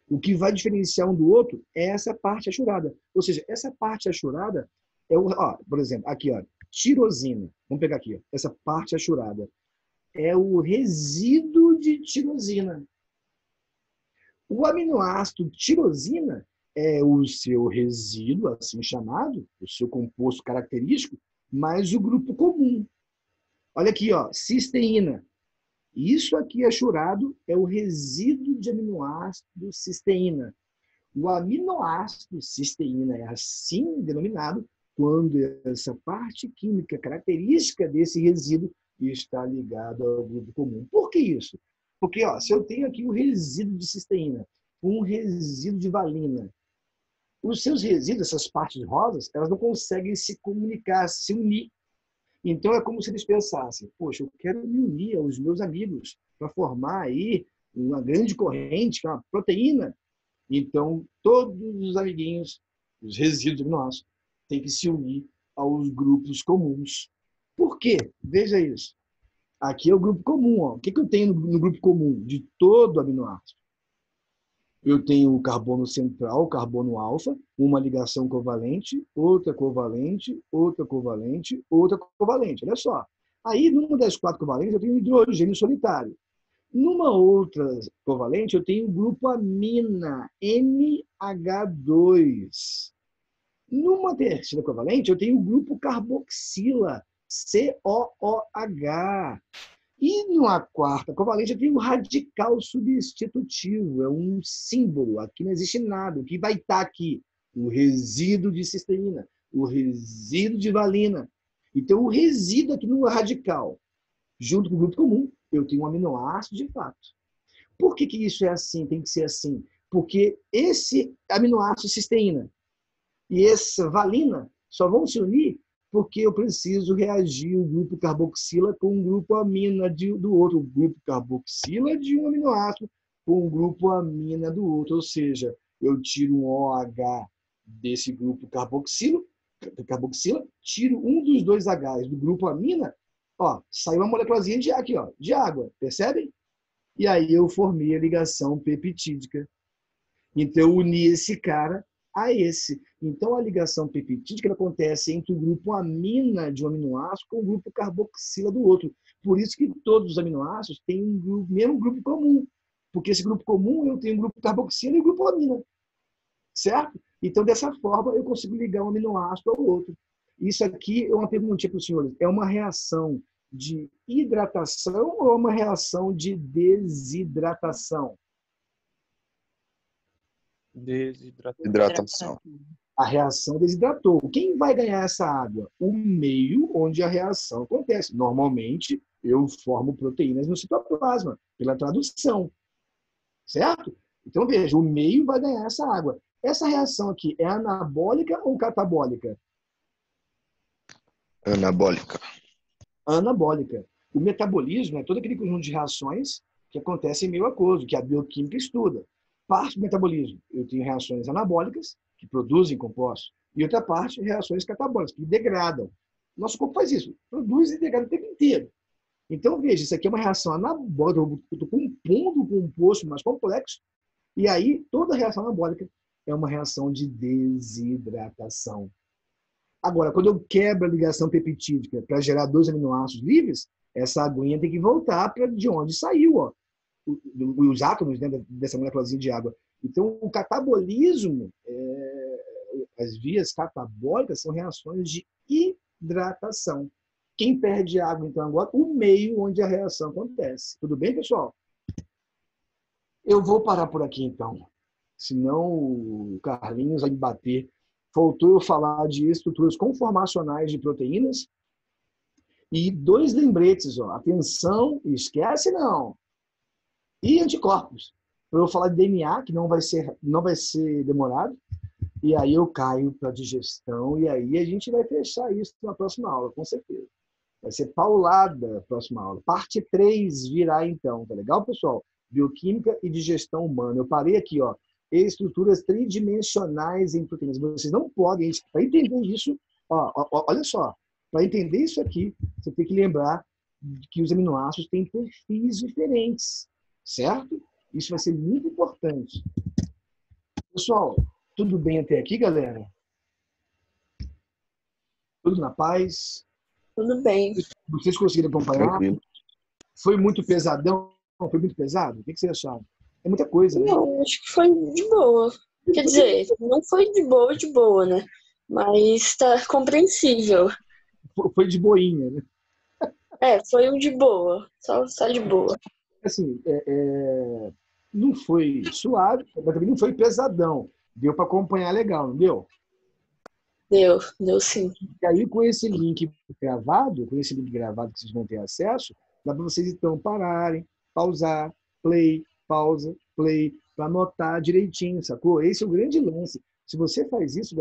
O que vai diferenciar um do outro é essa parte achurada. Ou seja, essa parte achurada é o, ó, por exemplo, aqui, ó, tirosina. Vamos pegar aqui, ó, essa parte achurada. É o resíduo de tirosina. O aminoácido tirosina é o seu resíduo, assim chamado, o seu composto característico, mais o grupo comum. Olha aqui, ó, cisteína. Isso aqui achurado é o resíduo de aminoácido cisteína. O aminoácido cisteína é assim denominado quando essa parte química característica desse resíduo está ligada ao grupo comum. Por que isso? Porque, ó, se eu tenho aqui um resíduo de cisteína, um resíduo de valina, os seus resíduos, essas partes rosas, elas não conseguem se comunicar, se unir. Então, é como se eles pensassem, poxa, eu quero me unir aos meus amigos para formar aí uma grande corrente, que é uma proteína. Então, todos os amiguinhos, os resíduos aminoácidos, têm que se unir aos grupos comuns. Por quê? Veja isso. Aqui é o grupo comum. Ó. O que eu tenho no grupo comum de todo aminoácido? Eu tenho o carbono central, o carbono alfa, uma ligação covalente, outra covalente, outra covalente, outra covalente. Olha só. Aí, numa das 4 covalentes, eu tenho um hidrogênio solitário. Numa outra covalente, eu tenho o grupo amina, NH2. Numa terceira covalente, eu tenho o grupo carboxila, COOH. E numa quarta covalente, eu tenho o radical substitutivo, é um símbolo, aqui não existe nada. O que vai estar aqui? O resíduo de cisteína, o resíduo de valina. Então, o resíduo aqui no radical, junto com o grupo comum, eu tenho um aminoácido de fato. Por que isso é assim? Tem que ser assim? Porque esse aminoácido cisteína e essa valina só vão se unir porque eu preciso reagir o grupo carboxila com o grupo amina do outro. O grupo carboxila de um aminoácido com o grupo amina do outro. Ou seja, eu tiro um OH desse grupo carboxila, tiro um dos dois Hs do grupo amina, ó, saiu uma moléculazinha de, aqui, ó, de água. Percebem? E aí eu formei a ligação peptídica. Então, eu uni esse cara a esse. Então, a ligação peptídica acontece entre o grupo amina de um aminoácido com o grupo carboxila do outro. Por isso que todos os aminoácidos têm mesmo grupo comum. Porque esse grupo comum, eu tenho o grupo carboxila e o grupo amina. Certo? Então, dessa forma, eu consigo ligar um aminoácido ao outro. Isso aqui é uma perguntinha para os senhores. É uma reação de hidratação ou uma reação de desidratação? Desidratação. A reação desidratou. Quem vai ganhar essa água? O meio onde a reação acontece. Normalmente, eu formo proteínas no citoplasma, pela tradução. Certo? Então, veja, o meio vai ganhar essa água. Essa reação aqui é anabólica ou catabólica? Anabólica. Anabólica. O metabolismo é todo aquele conjunto de reações que acontecem em meio aquoso, que a bioquímica estuda. Parte do metabolismo, eu tenho reações anabólicas, que produzem compostos, e outra parte, reações catabólicas, que degradam. Nosso corpo faz isso, produz e degrada o tempo inteiro. Então, veja, isso aqui é uma reação anabólica, eu estou compondo um composto mais complexo, e aí toda reação anabólica é uma reação de desidratação. Agora, quando eu quebro a ligação peptídica para gerar 2 aminoácidos livres, essa aguinha tem que voltar para de onde saiu, ó. Os átomos, né, dessa moléculazinha de água. Então, o catabolismo, as vias catabólicas são reações de hidratação. Quem perde água, então, agora, o meio onde a reação acontece. Tudo bem, pessoal? Eu vou parar por aqui, então. Senão o Carlinhos vai me bater. Faltou eu falar de estruturas conformacionais de proteínas e 2 lembretes. Ó. Atenção, esquece não. E anticorpos. Para eu falar de DNA, que não vai ser demorado. E aí eu caio para digestão. E aí a gente vai fechar isso na próxima aula, com certeza. Vai ser paulada a próxima aula. Parte 3 virá então. Tá legal, pessoal? Bioquímica e digestão humana. Eu parei aqui, ó. Estruturas tridimensionais em proteínas. Vocês não podem, para entender isso, olha só, para entender isso aqui, você tem que lembrar que os aminoácidos têm perfis diferentes, certo? Isso vai ser muito importante. Pessoal, tudo bem até aqui, galera? Tudo na paz? Tudo bem. Vocês conseguiram acompanhar? Tranquilo. Foi muito pesadão? Foi muito pesado? O que vocês acharam? É muita coisa, né? Não, acho que foi de boa. Quer dizer, não foi de boa, né? Mas tá compreensível. Foi de boinha, né? Foi um de boa. Só de boa. Assim, não foi suave, mas também não foi pesadão. Deu para acompanhar legal, não deu? Deu sim. E aí, com esse link gravado que vocês vão ter acesso, dá para vocês então pararem, pausar, play, pausa, play, para anotar direitinho, sacou? Esse é o grande lance. Se você faz isso,